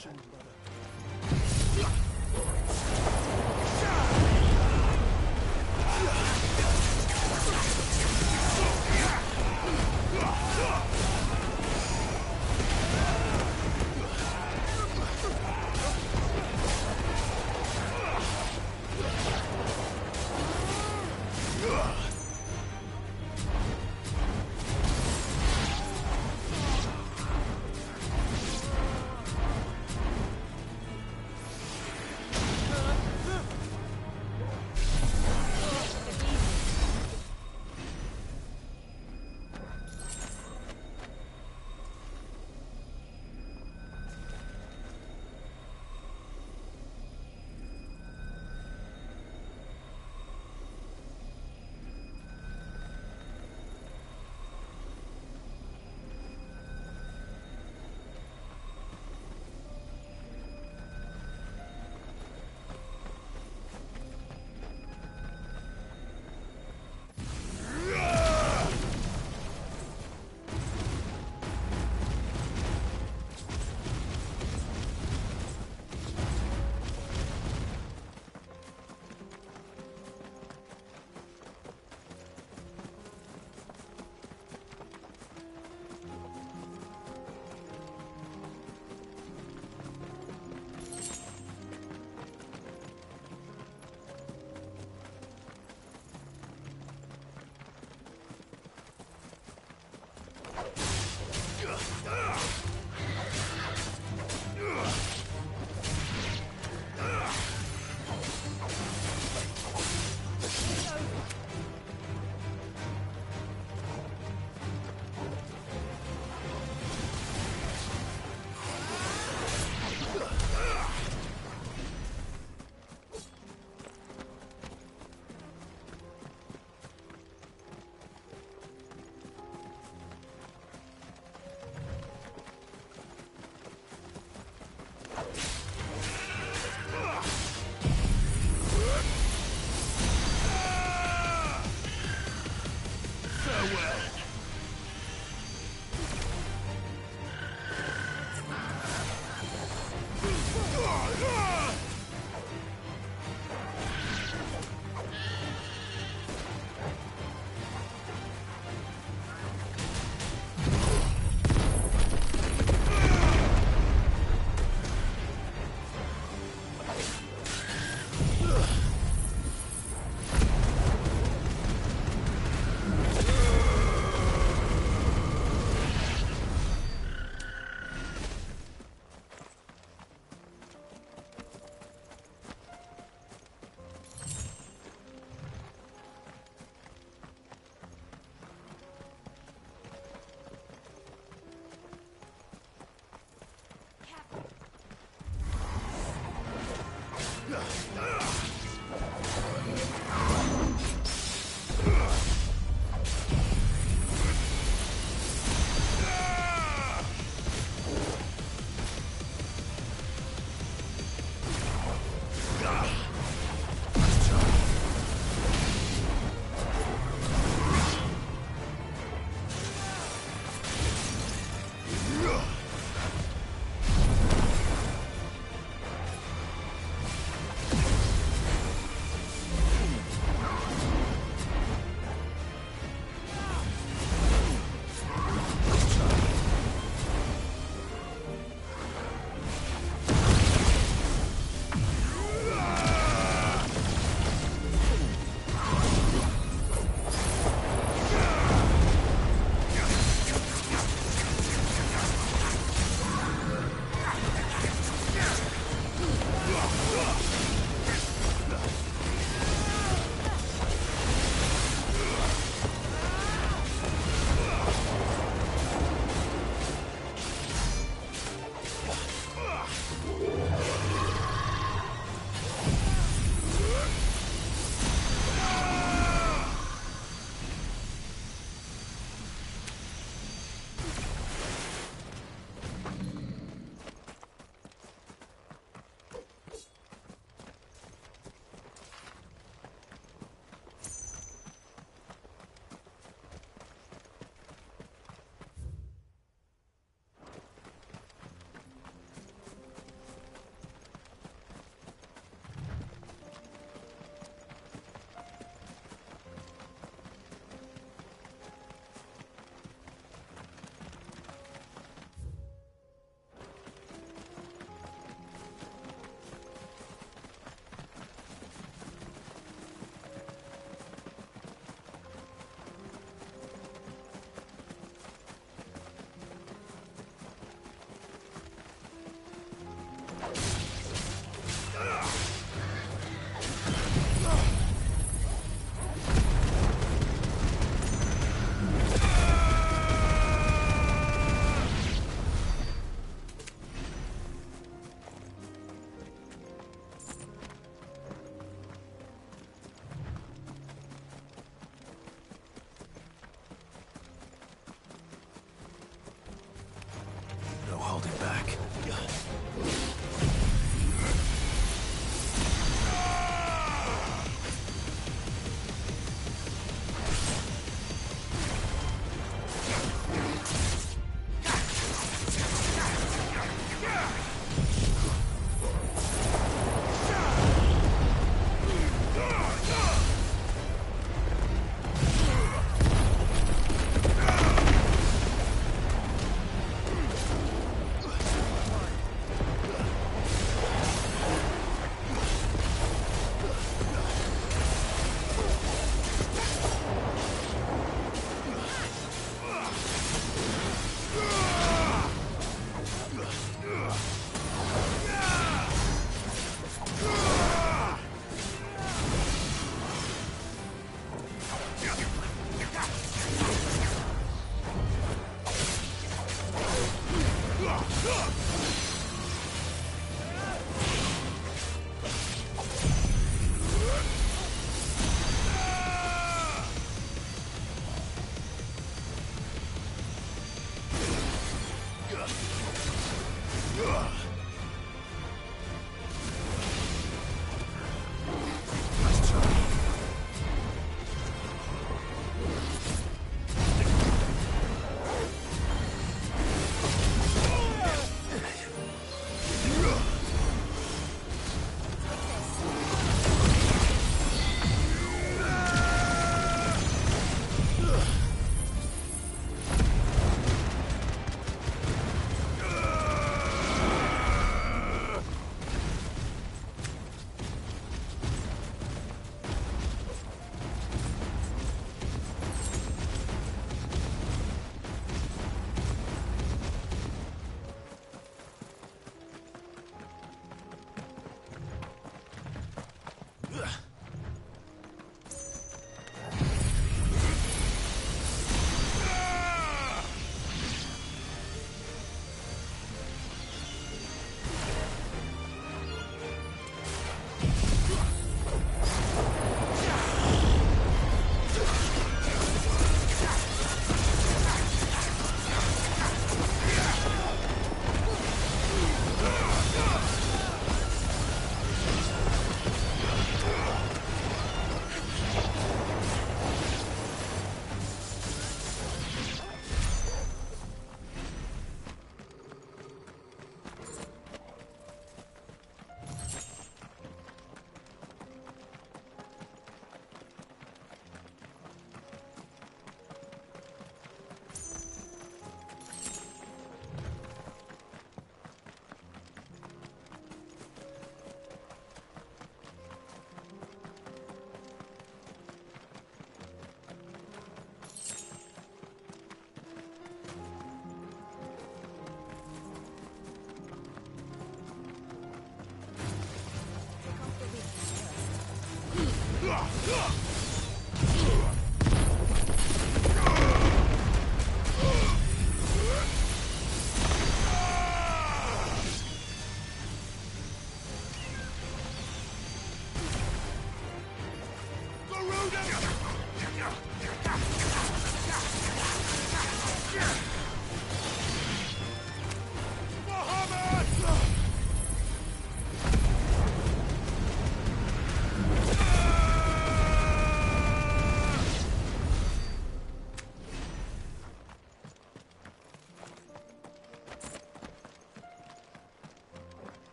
caution, brother.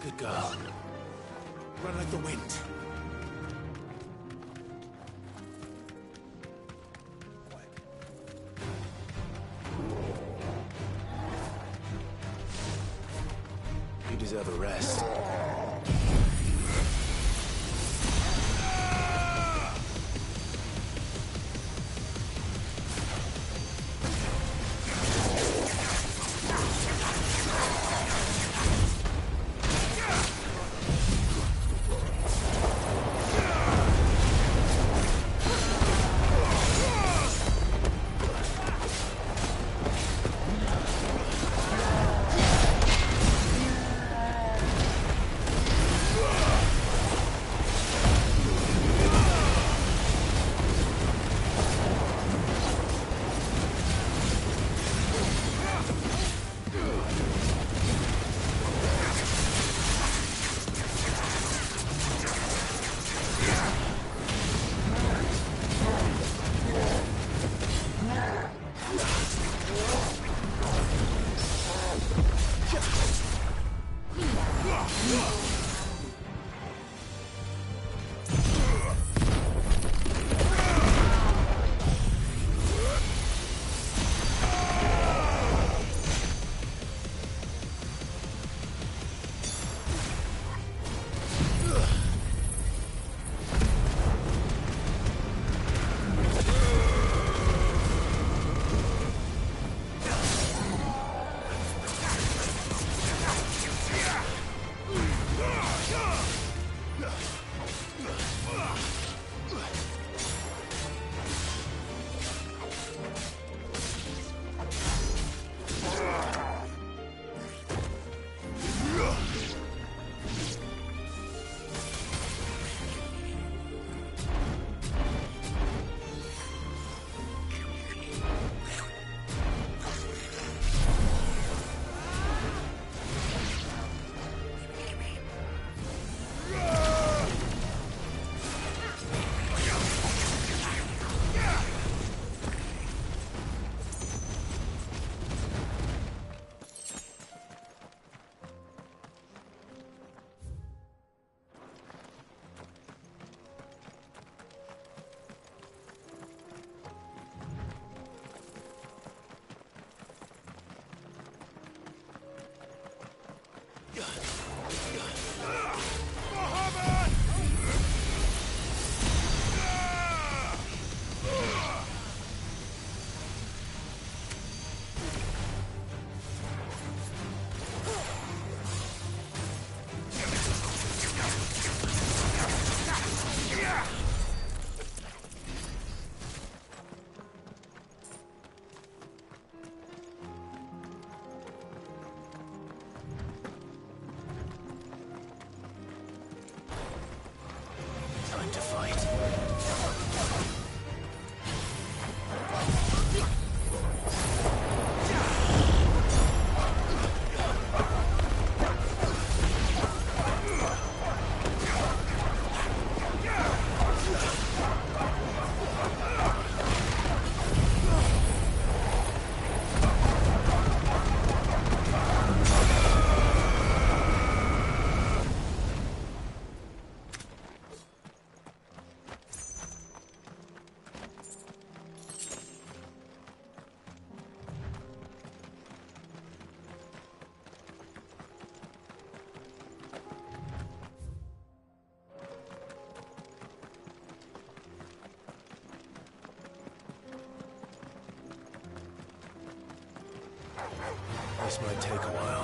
Good girl. Run like the wind. You deserve a rest. This might take a while.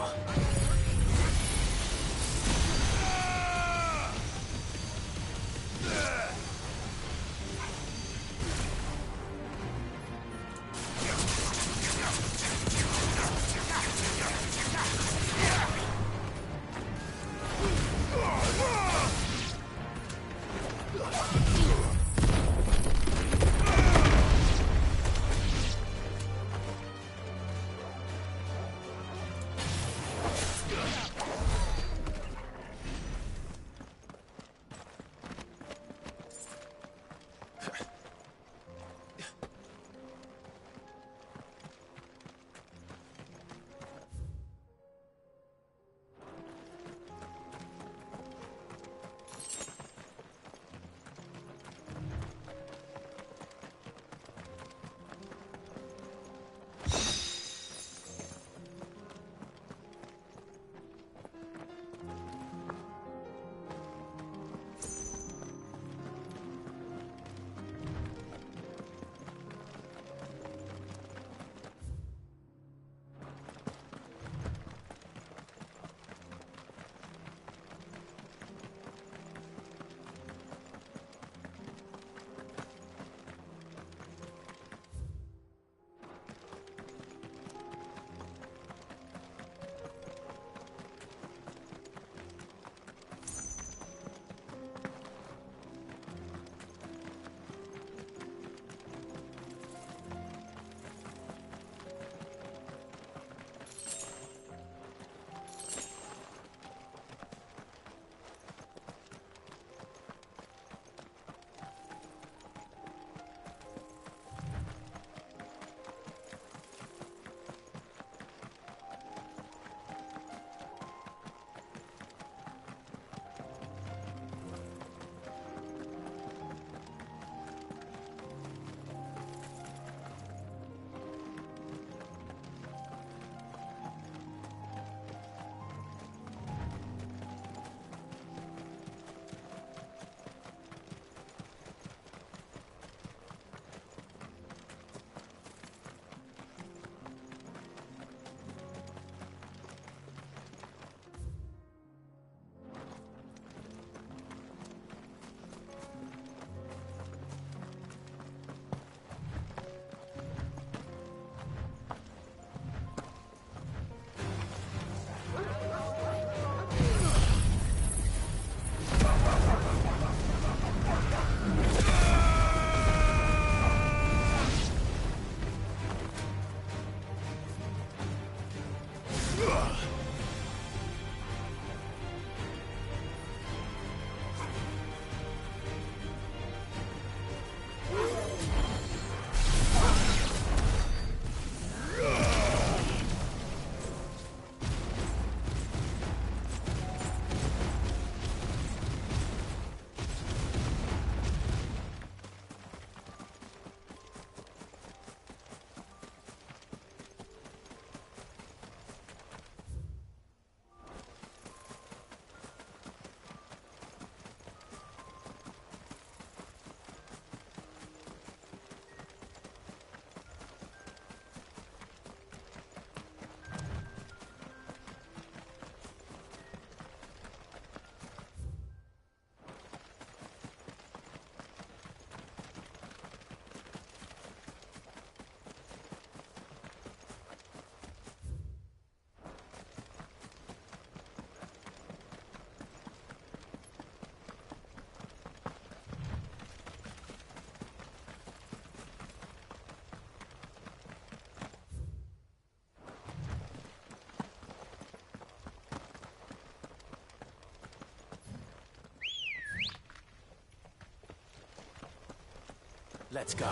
Let's go.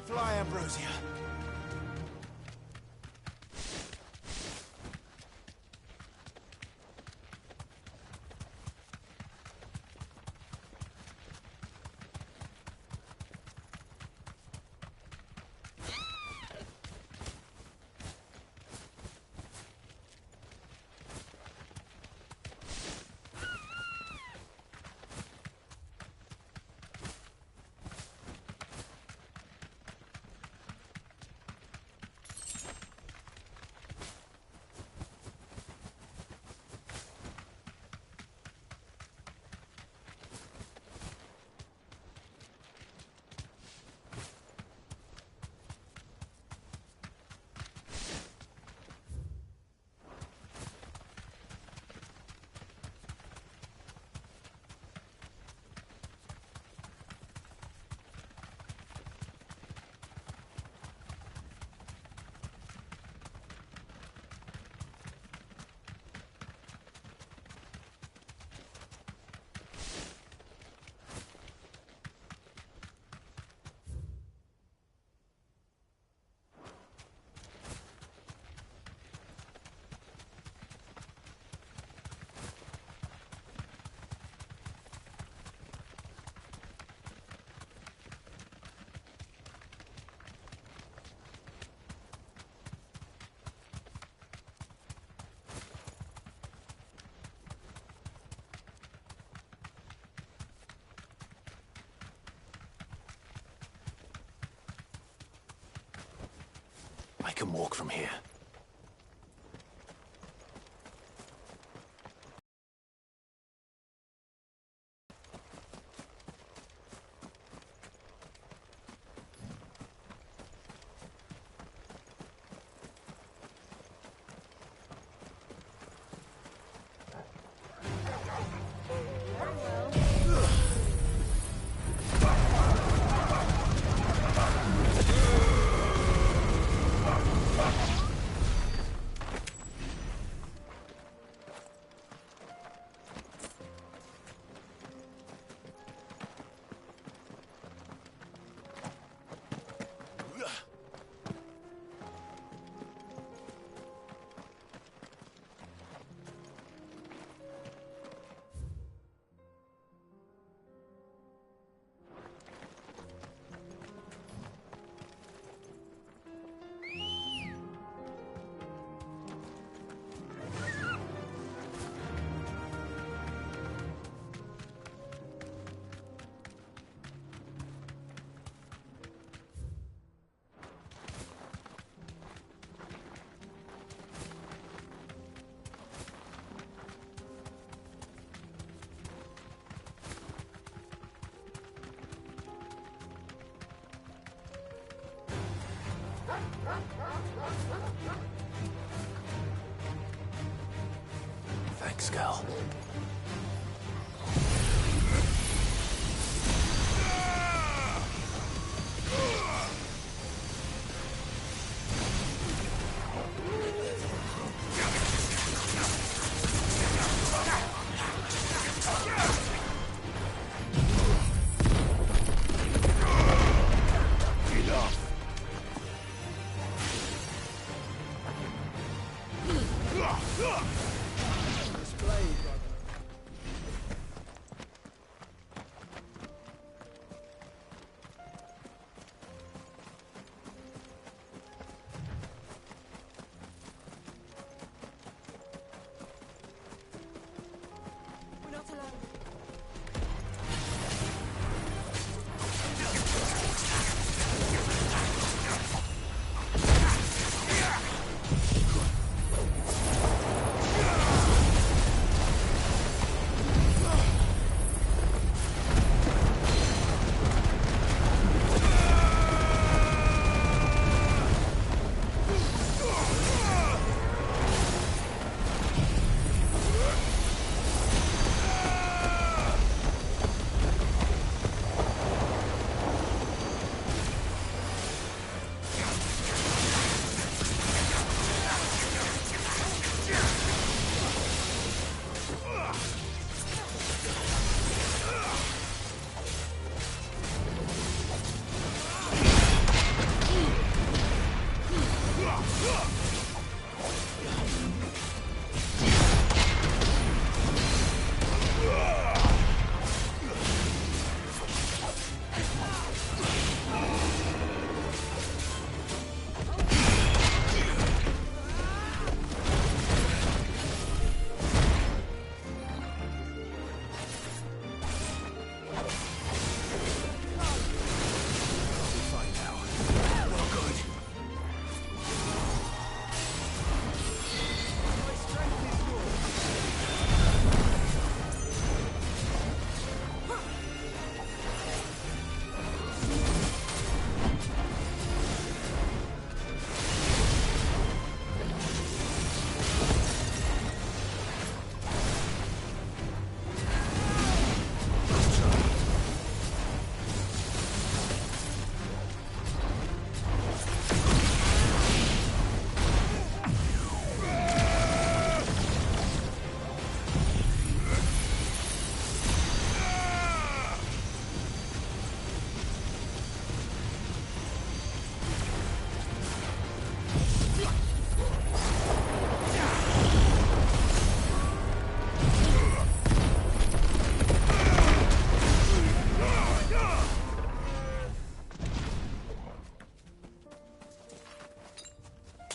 Fly, Ambrosia. I can walk from here. Thanks, Gal.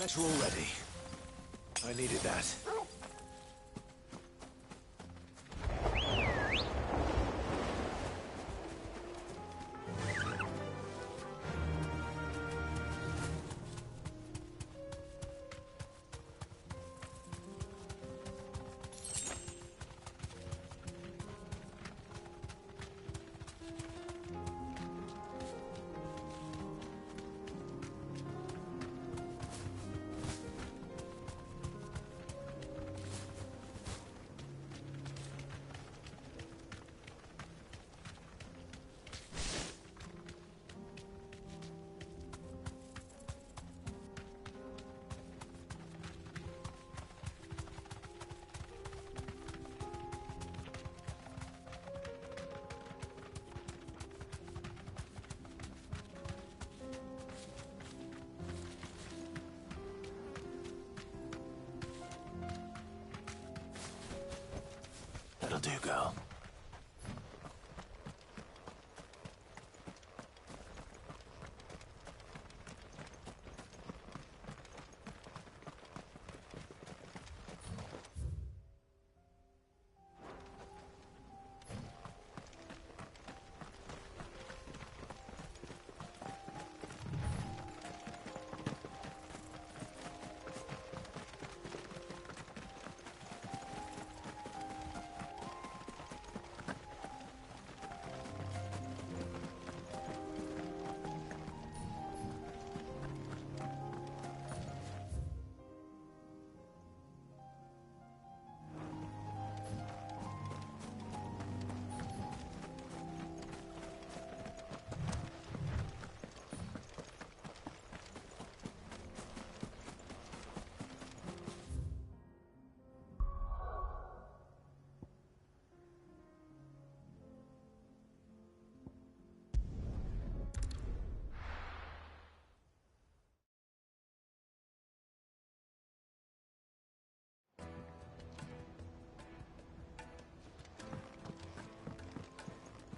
Better already. I needed that. do, girl.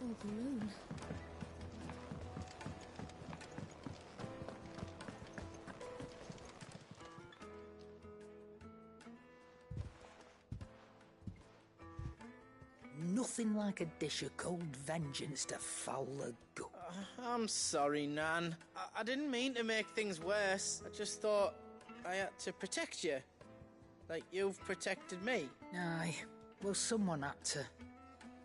Oh, the moon. Nothing like a dish of cold vengeance to foul the gut. I'm sorry, Nan. I didn't mean to make things worse. I just thought I had to protect you. Like you've protected me. Aye, well, someone had to.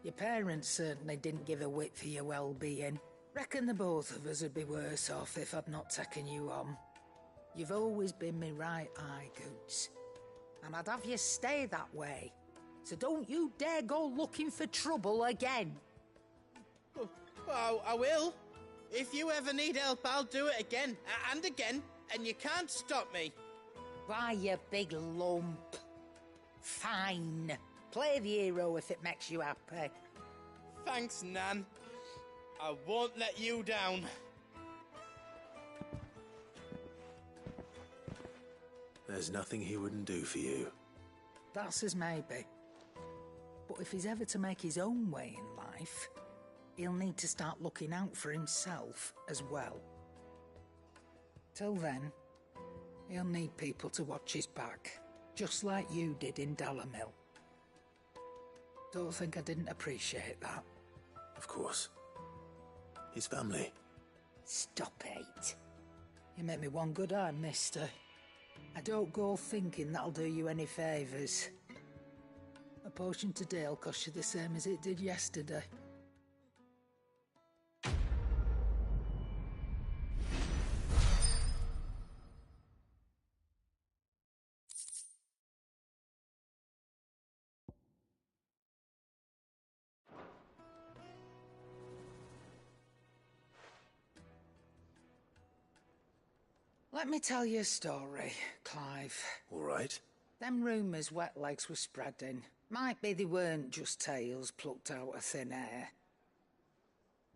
Your parents certainly didn't give a whit for your well-being. Reckon the both of us would be worse off if I'd not taken you on. You've always been me right eye, Goots. And I'd have you stay that way. So don't you dare go looking for trouble again. Well, I will. If you ever need help, I'll do it again and again, and you can't stop me. Why, you big lump. Fine. Play the hero if it makes you happy. Thanks, Nan. I won't let you down. There's nothing he wouldn't do for you. That's as maybe. But if he's ever to make his own way in life, he'll need to start looking out for himself as well. Till then, he'll need people to watch his back, just like you did in Dalamil. Don't think I didn't appreciate that. Of course. His family. Stop it. You make me one good eye, mister. I don't go thinking that'll do you any favours. A potion today'll cost you the same as it did yesterday. Let me tell you a story, Clive. All right. Them rumours Wetlegs were spreading. Might be they weren't just tales plucked out of thin air.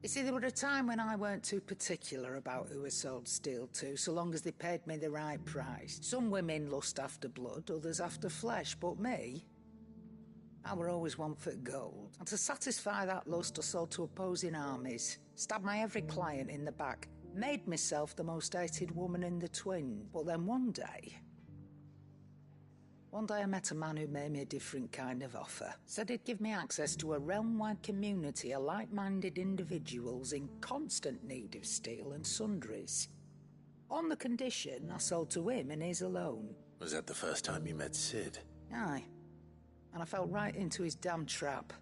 You see, there were a time when I weren't too particular about who I sold steel to, so long as they paid me the right price. Some women lust after blood, others after flesh, but me, I were always one for gold. And to satisfy that lust, I sold to opposing armies, stabbed my every client in the back, made myself the most hated woman in the twin. But then one day I met a man who made me a different kind of offer. Said he'd give me access to a realm-wide community of like-minded individuals in constant need of steel and sundries. On the condition I sold to him and his alone. Was that the first time you met Sid? Aye. And I fell right into his damn trap.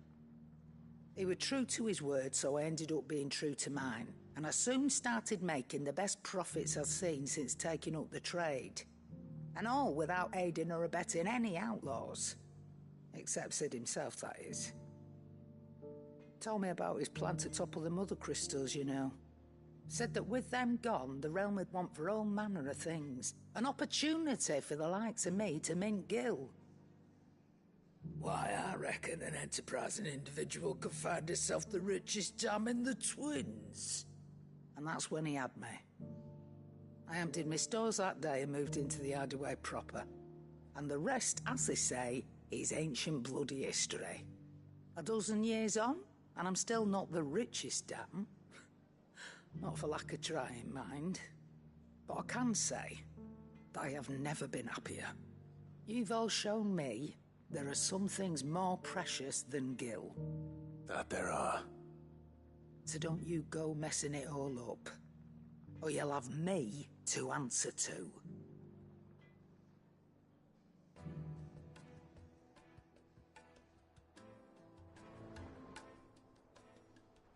He was true to his word, so I ended up being true to mine. And I soon started making the best profits I've seen since taking up the trade. And all without aiding or abetting any outlaws. Except Sid himself, that is. Told me about his plan to topple the mother crystals, you know. Said that with them gone, the realm would want for all manner of things. An opportunity for the likes of me to mint gil. Why, I reckon an enterprising individual could find himself the richest dam in the twins. And that's when he had me. I emptied my stores that day and moved into the Hideaway proper. And the rest, as they say, is ancient bloody history. A dozen years on, and I'm still not the richest dam. Not for lack of trying, mind. But I can say that I have never been happier. You've all shown me there are some things more precious than Gil. That there are. So don't you go messing it all up, or you'll have me to answer to.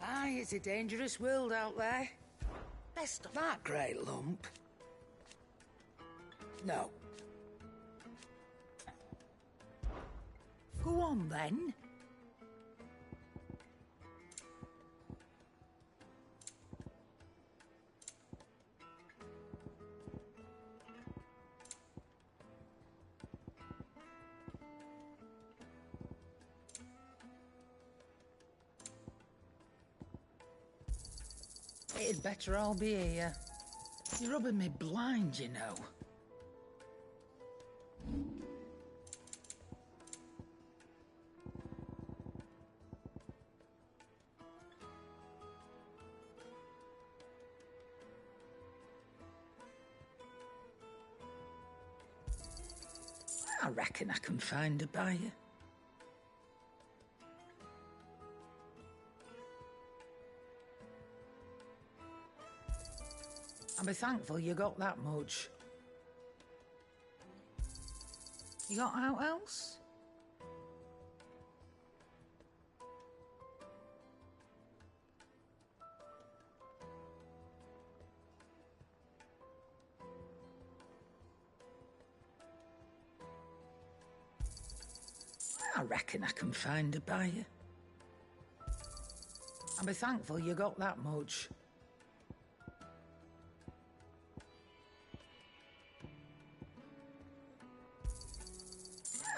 Aye, it's a dangerous world out there. Best of that, great lump. No. Go on, then. It'd better all be here. You're rubbing me blind, you know. I reckon I can find a buyer. I'll be thankful you got that much. You got out else? I reckon I can find a buyer. I'll be thankful you got that much.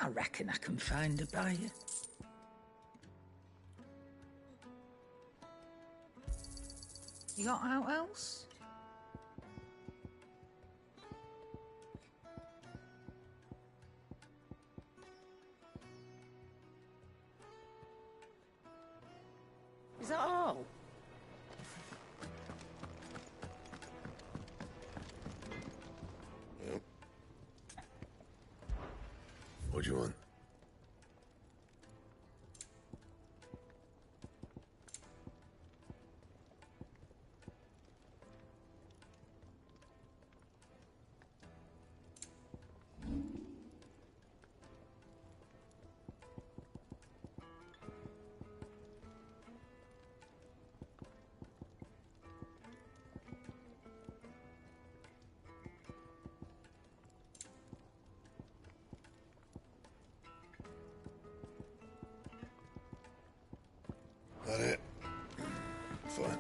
I reckon I can find a buyer. You got out else? Is that all? What do you want? That it? Fine.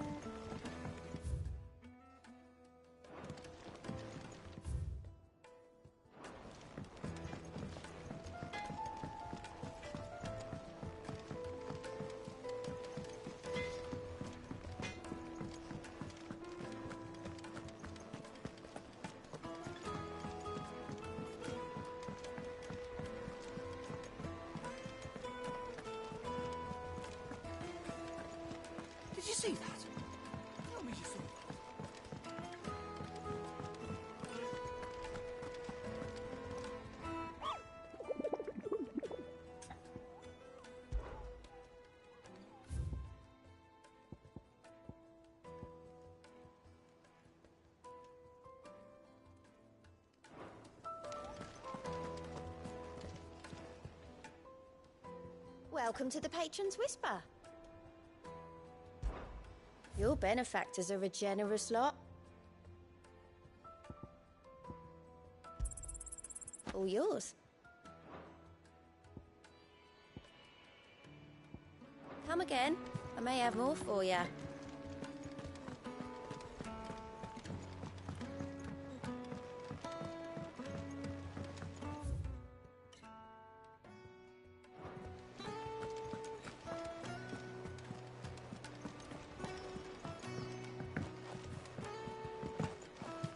Did you see that? Tell me you saw that. Welcome to the Patron's Whisper. Your benefactors are a generous lot. All yours. Come again. I may have more for you.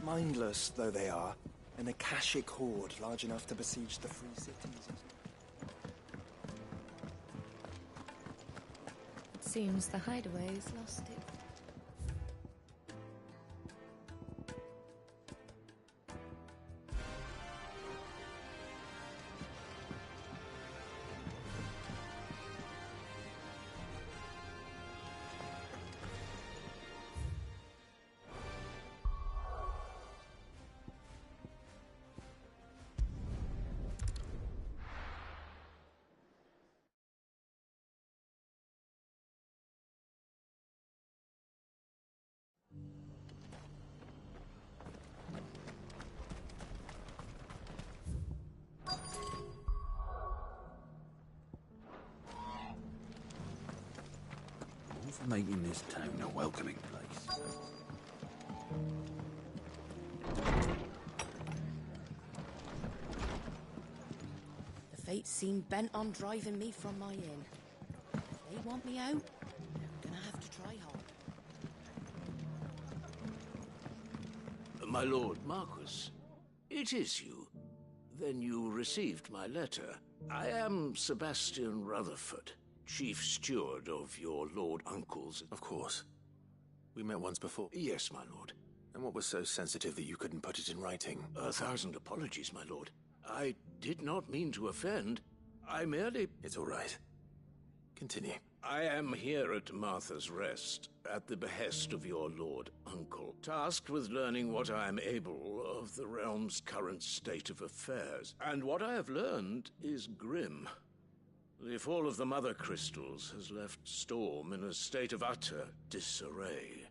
Mindless though they are, an Akashic horde large enough to besiege the free cities. Seems the hideaway's lost it. For making this town a welcoming place. The fates seem bent on driving me from my inn. If they want me out, they're gonna have to try hard. My lord Marquis, it is you. Then you received my letter. I am Sebastian Rutherford, Chief Steward of your Lord Uncle's. Of course. We met once before. Yes, my lord. And what was so sensitive that you couldn't put it in writing? 1,000 apologies, my lord. I did not mean to offend. I merely... It's all right. Continue. I am here at Martha's Rest, at the behest of your Lord Uncle, tasked with learning what I am able of the realm's current state of affairs. And what I have learned is grim. The fall of the Mother Crystals has left Storm in a state of utter disarray.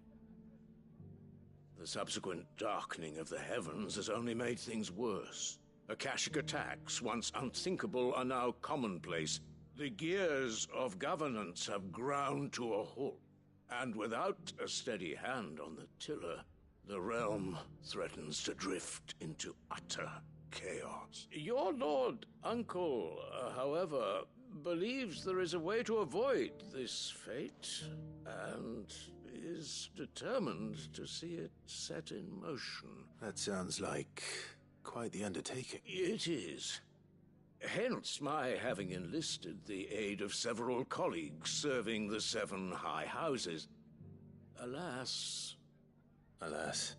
The subsequent darkening of the heavens has only made things worse. Akashic attacks, once unthinkable, are now commonplace. The gears of governance have ground to a halt, and without a steady hand on the tiller, the realm threatens to drift into utter chaos. Your Lord Uncle, however, believes there is a way to avoid this fate, and is determined to see it set in motion. That sounds like quite the undertaking. It is. Hence my having enlisted the aid of several colleagues serving the 7 high houses. Alas... Alas?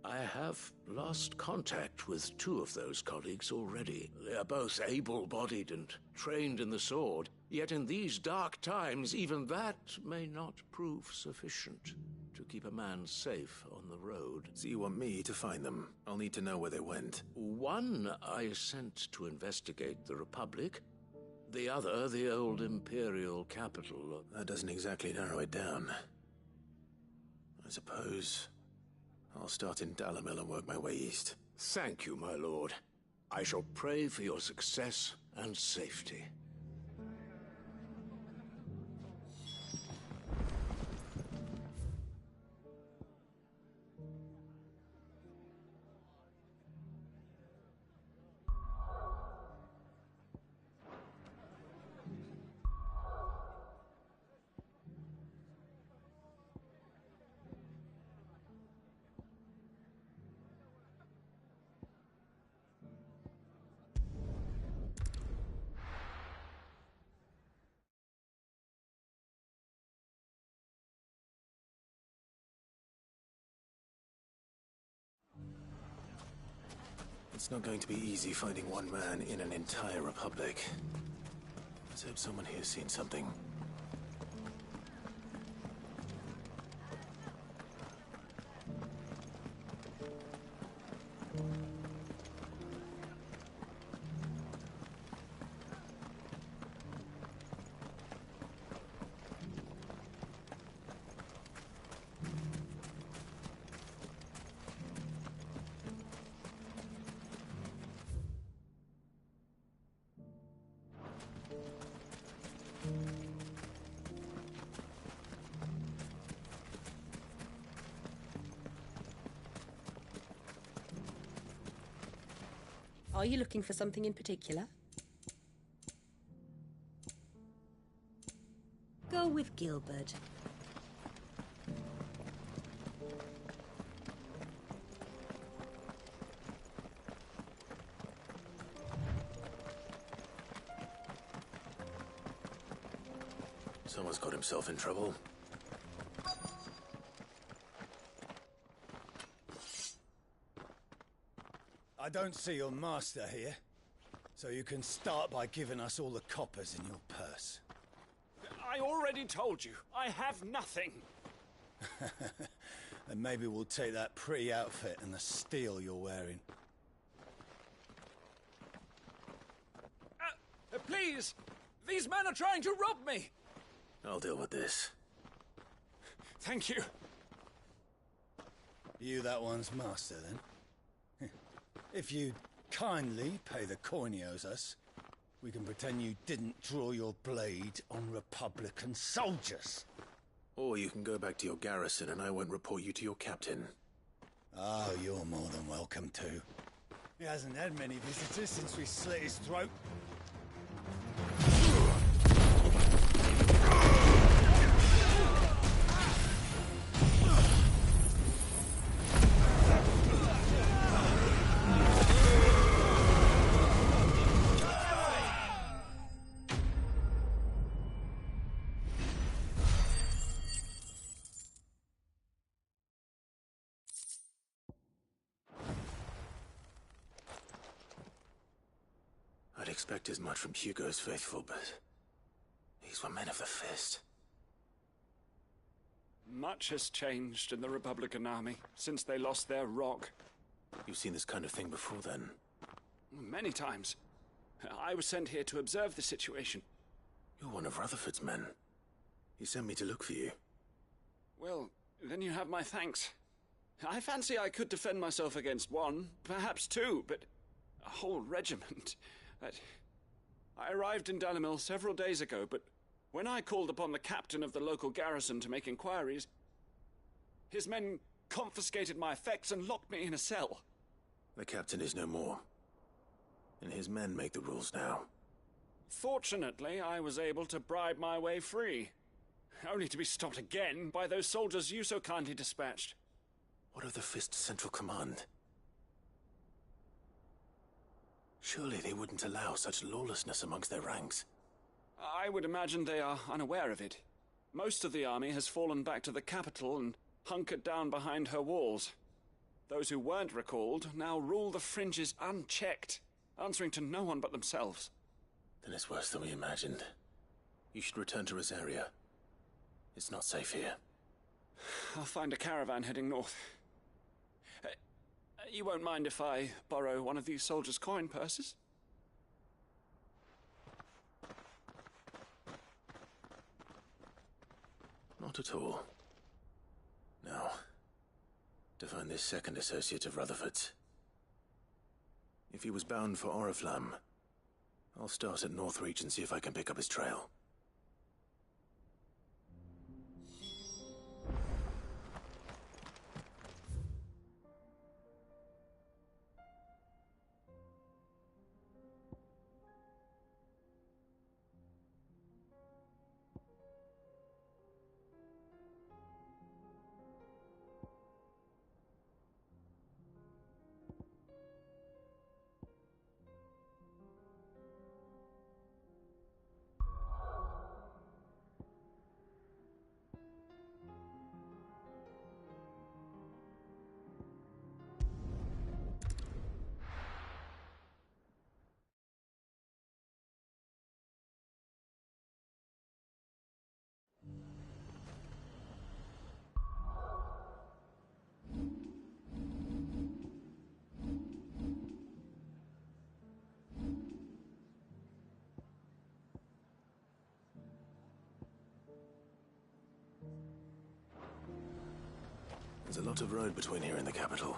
I have lost contact with 2 of those colleagues already. They are both able-bodied and trained in the sword, yet in these dark times even that may not prove sufficient to keep a man safe on the road. So you want me to find them? I'll need to know where they went. One I sent to investigate the Republic, the other the old Imperial capital. That doesn't exactly narrow it down. I suppose I'll start in Dalamil and work my way east. Thank you, my lord. I shall pray for your success and safety. It's not going to be easy finding one man in an entire republic. Let's hope someone here's seen something. Are you looking for something in particular? Go with Gilbert. Someone's got himself in trouble. I don't see your master here, so you can start by giving us all the coppers in your purse. I already told you, I have nothing. And maybe we'll take that pretty outfit and the steel you're wearing. Please! These men are trying to rob me! I'll deal with this. Thank you. You that one's master, then? If you kindly pay the coin he owes us, we can pretend you didn't draw your blade on Republican soldiers. Or you can go back to your garrison and I won't report you to your captain. Oh, you're more than welcome to. He hasn't had many visitors since we slit his throat. I'd expect as much from Hugo's faithful, but these were men of the fist. Much has changed in the Republican army since they lost their rock. You've seen this kind of thing before, then? Many times. I was sent here to observe the situation. You're one of Rutherford's men. He sent me to look for you. Well, then you have my thanks. I fancy I could defend myself against one, perhaps two, but a whole regiment... I arrived in Dalimil several days ago, but when I called upon the captain of the local garrison to make inquiries, his men confiscated my effects and locked me in a cell. The captain is no more, and his men make the rules now. Fortunately, I was able to bribe my way free, only to be stopped again by those soldiers you so kindly dispatched. What of the Fist's central command? Surely they wouldn't allow such lawlessness amongst their ranks. I would imagine they are unaware of it. Most of the army has fallen back to the capital and hunkered down behind her walls. Those who weren't recalled now rule the fringes unchecked, answering to no one but themselves. Then it's worse than we imagined. You should return to Rosaria. It's not safe here. I'll find a caravan heading north. You won't mind if I borrow one of these soldiers' coin purses? Not at all. Now, to find this second associate of Rutherford's. If he was bound for Oriflamme, I'll start at Northreach and see if I can pick up his trail. There's a lot of road between here and the capital.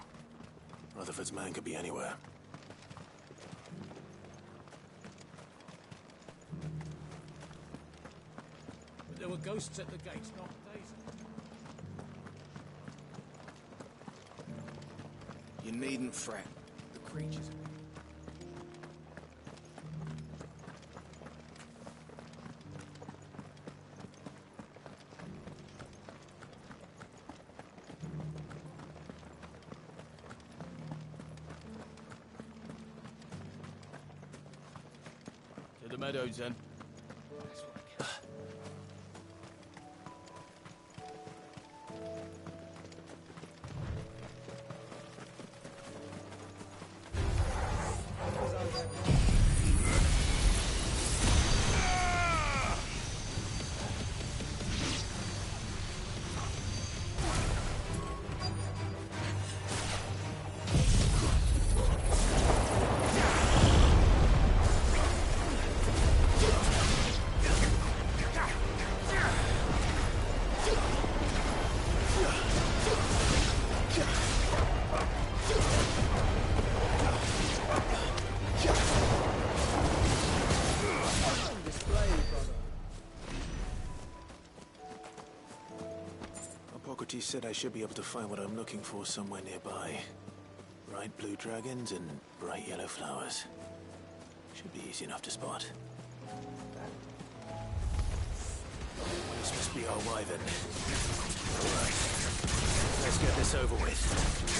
Rutherford's man could be anywhere. But there were ghosts at the gates, not days. You needn't fret. The creatures to the meadows, then. Socrates said I should be able to find what I'm looking for somewhere nearby. Bright blue dragons and bright yellow flowers. Should be easy enough to spot. This must be our wyvern. Alright. Let's get this over with.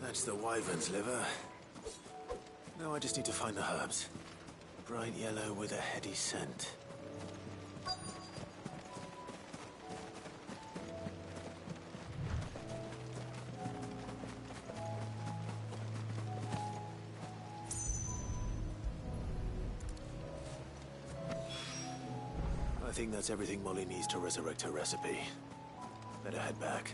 That's the wyvern's liver. Now I just need to find the herbs. Bright yellow with a heady scent. I think that's everything Molly needs to resurrect her recipe. Better head back.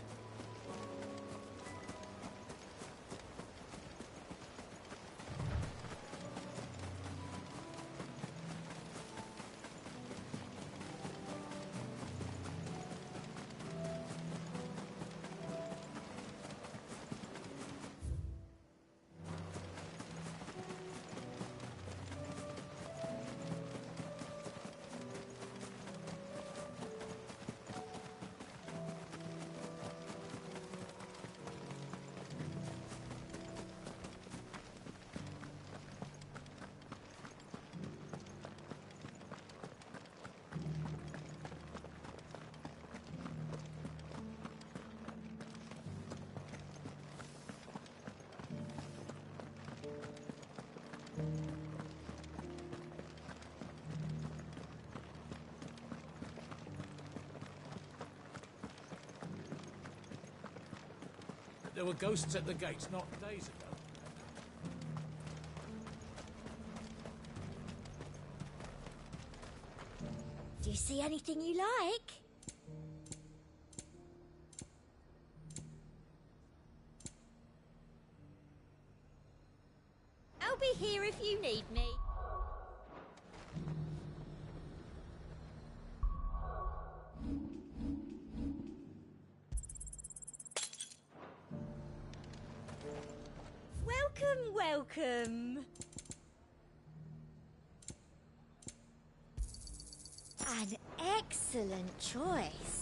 There were ghosts at the gates not days ago. Do you see anything you like? I'll be here if you need me. Welcome, welcome. An excellent choice.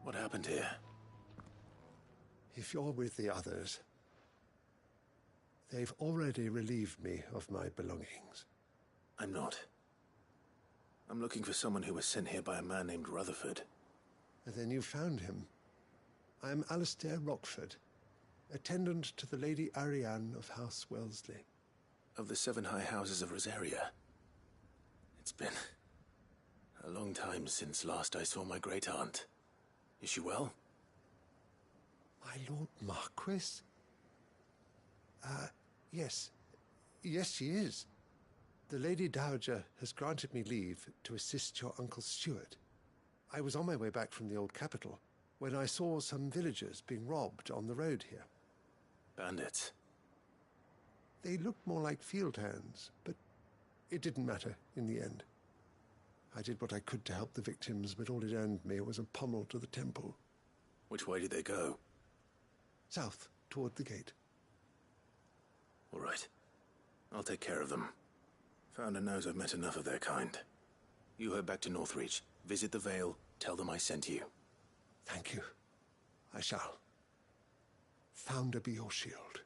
What happened here? If you're with the others, they've already relieved me of my belongings. I'm not. I'm looking for someone who was sent here by a man named Rutherford. And then you found him. I am Alistair Rockford, attendant to the Lady Ariane of House Wellesley. Of the 7 high houses of Rosaria. It's been a long time since last I saw my great-aunt. Is she well? My Lord Marquis? Yes. Yes, she is. The Lady Dowager has granted me leave to assist your Uncle Stuart. I was on my way back from the old capital when I saw some villagers being robbed on the road here. Bandits? They looked more like field hands, but it didn't matter in the end. I did what I could to help the victims, but all it earned me was a pommel to the temple. Which way did they go? South, toward the gate. All right. I'll take care of them. Founder knows I've met enough of their kind. You head back to Northreach, visit the Vale, tell them I sent you. Thank you. I shall. Founder be your shield.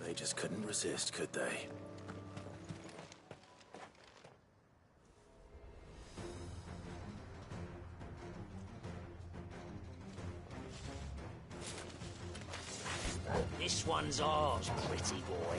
They just couldn't resist, could they? This one's ours, pretty boy.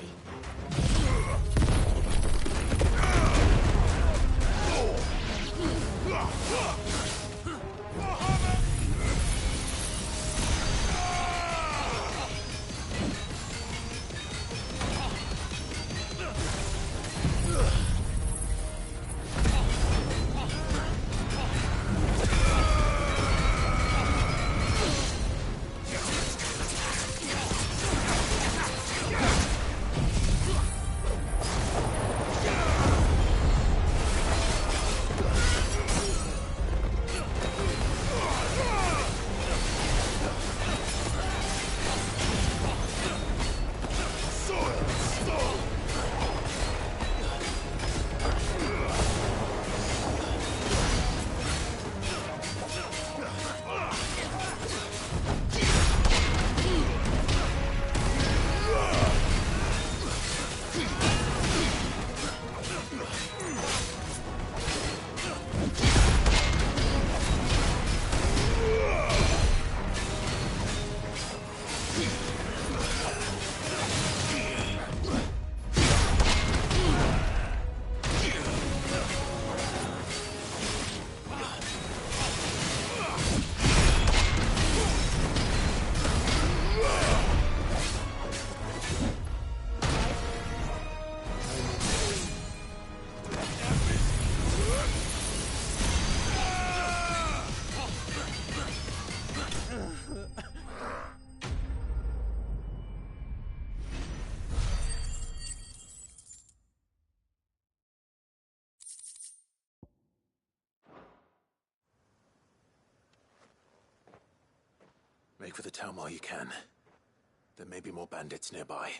Make for the town while you can. There may be more bandits nearby.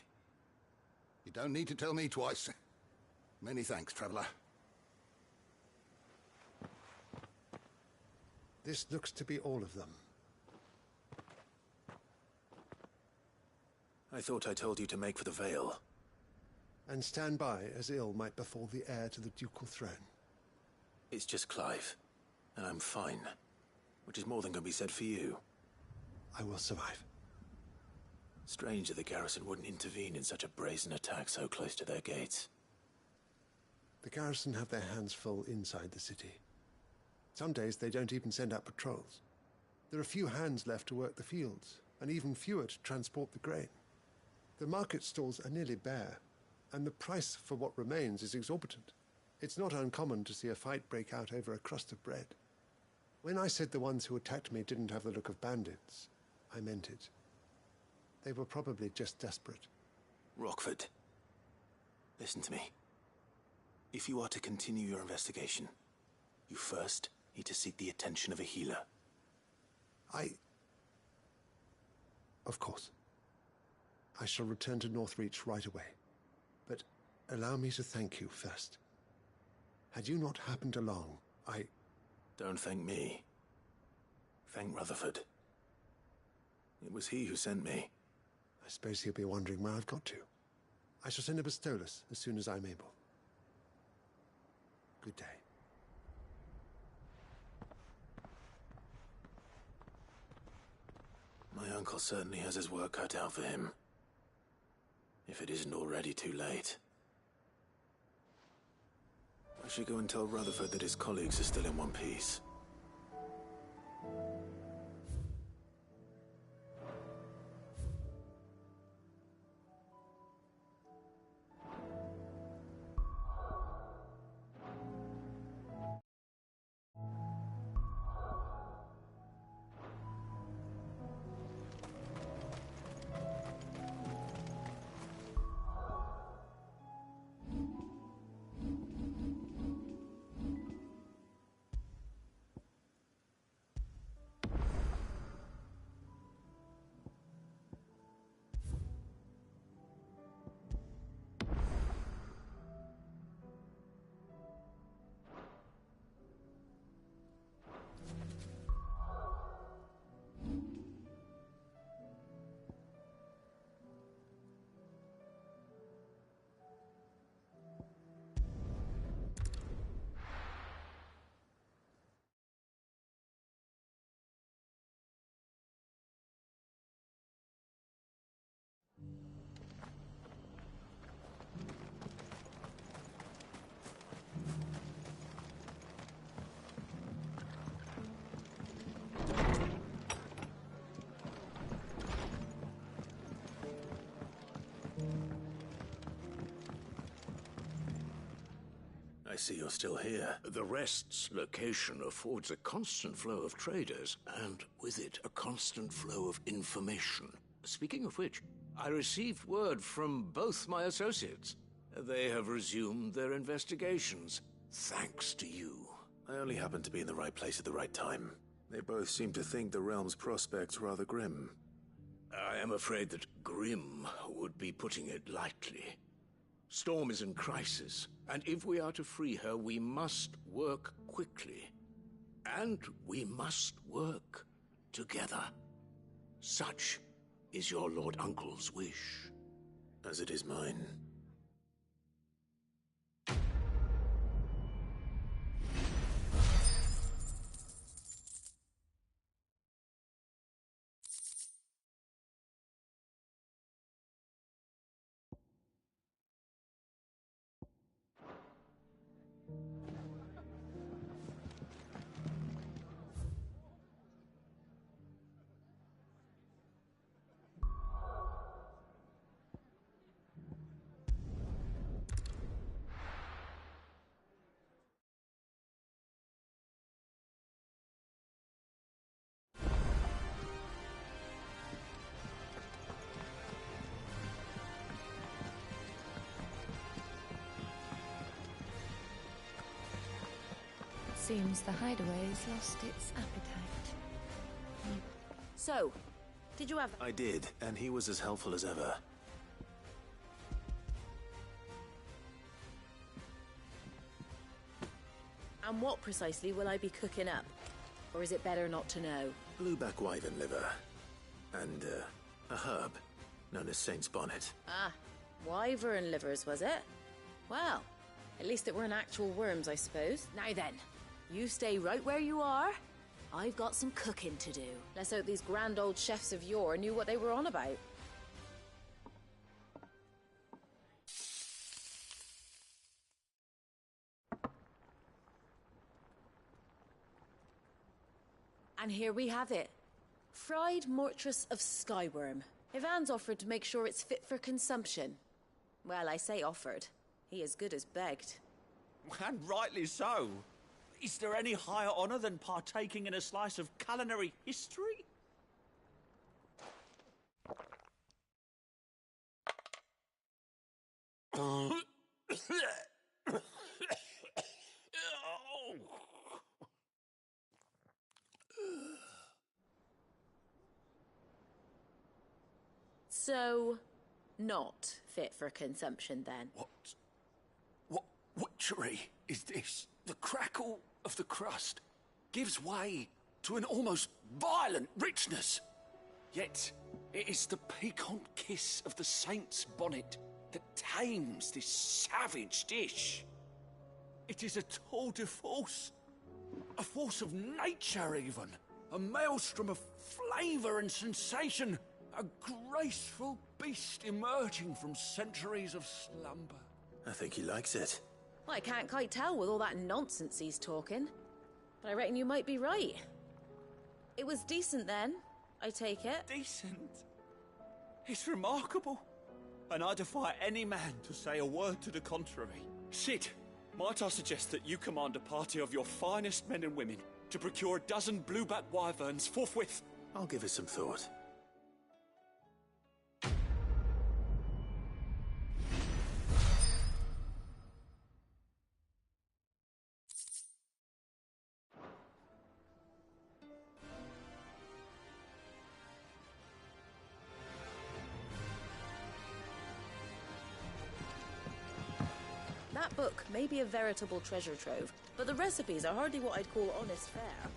You don't need to tell me twice. Many thanks, traveler. This looks to be all of them. I thought I told you to make for the Vale. And stand by as ill might befall the heir to the ducal throne. It's just Clive, and I'm fine. Which is more than can be said for you. I will survive. Strange that the garrison wouldn't intervene in such a brazen attack so close to their gates. The garrison have their hands full inside the city. Some days they don't even send out patrols. There are few hands left to work the fields, and even fewer to transport the grain. The market stalls are nearly bare, and the price for what remains is exorbitant. It's not uncommon to see a fight break out over a crust of bread. When I said the ones who attacked me didn't have the look of bandits, I meant it. They were probably just desperate. Rockford, listen to me. If you are to continue your investigation, you first need to seek the attention of a healer. Of course. I shall return to Northreach right away. But allow me to thank you first. Had you not happened along, Don't thank me. Thank Rutherford. It was he who sent me. I suppose he'll be wondering where I've got to. I shall send a Bastolus as soon as I'm able. Good day. My uncle certainly has his work cut out for him. If it isn't already too late. I should go and tell Rutherford that his colleagues are still in one piece. see you're still here. The Rest's location affords a constant flow of traders, and with it, a constant flow of information. Speaking of which, I received word from both my associates. They have resumed their investigations, thanks to you. I only happened to be in the right place at the right time. They both seem to think the realm's prospects rather grim. I am afraid that grim would be putting it lightly. Storm is in crisis, and if we are to free her, we must work quickly. And we must work together. Such is your Lord Uncle's wish. As it is mine. Seems the hideaway's lost its appetite. So, did you have... I did, and he was as helpful as ever. And what precisely will I be cooking up? Or is it better not to know? Blueback wyvern liver. And, a herb known as Saint's Bonnet. Ah, wyvern livers, was it? Well, at least it weren't actual worms, I suppose. Now then, you stay right where you are. I've got some cooking to do. Let's hope these grand old chefs of yore knew what they were on about. And here we have it. Fried mortress of skyworm. Ivan's offered to make sure it's fit for consumption. Well, I say offered. He as good as begged. And rightly so. Is there any higher honor than partaking in a slice of culinary history? So, not fit for consumption then? What witchery is this? The crackle of the crust gives way to an almost violent richness. Yet, it is the piquant kiss of the saint's bonnet that tames this savage dish. It is a tour de force. A force of nature, even. A maelstrom of flavour and sensation. A graceful beast emerging from centuries of slumber. I think he likes it. Well, I can't quite tell with all that nonsense he's talking. But I reckon you might be right. It was decent then, I take it. Decent? It's remarkable. And I defy any man to say a word to the contrary. Sid, might I suggest that you command a party of your finest men and women to procure a dozen blueback wyverns forthwith? I'll give it some thought. That book may be a veritable treasure trove, but the recipes are hardly what I'd call honest fare.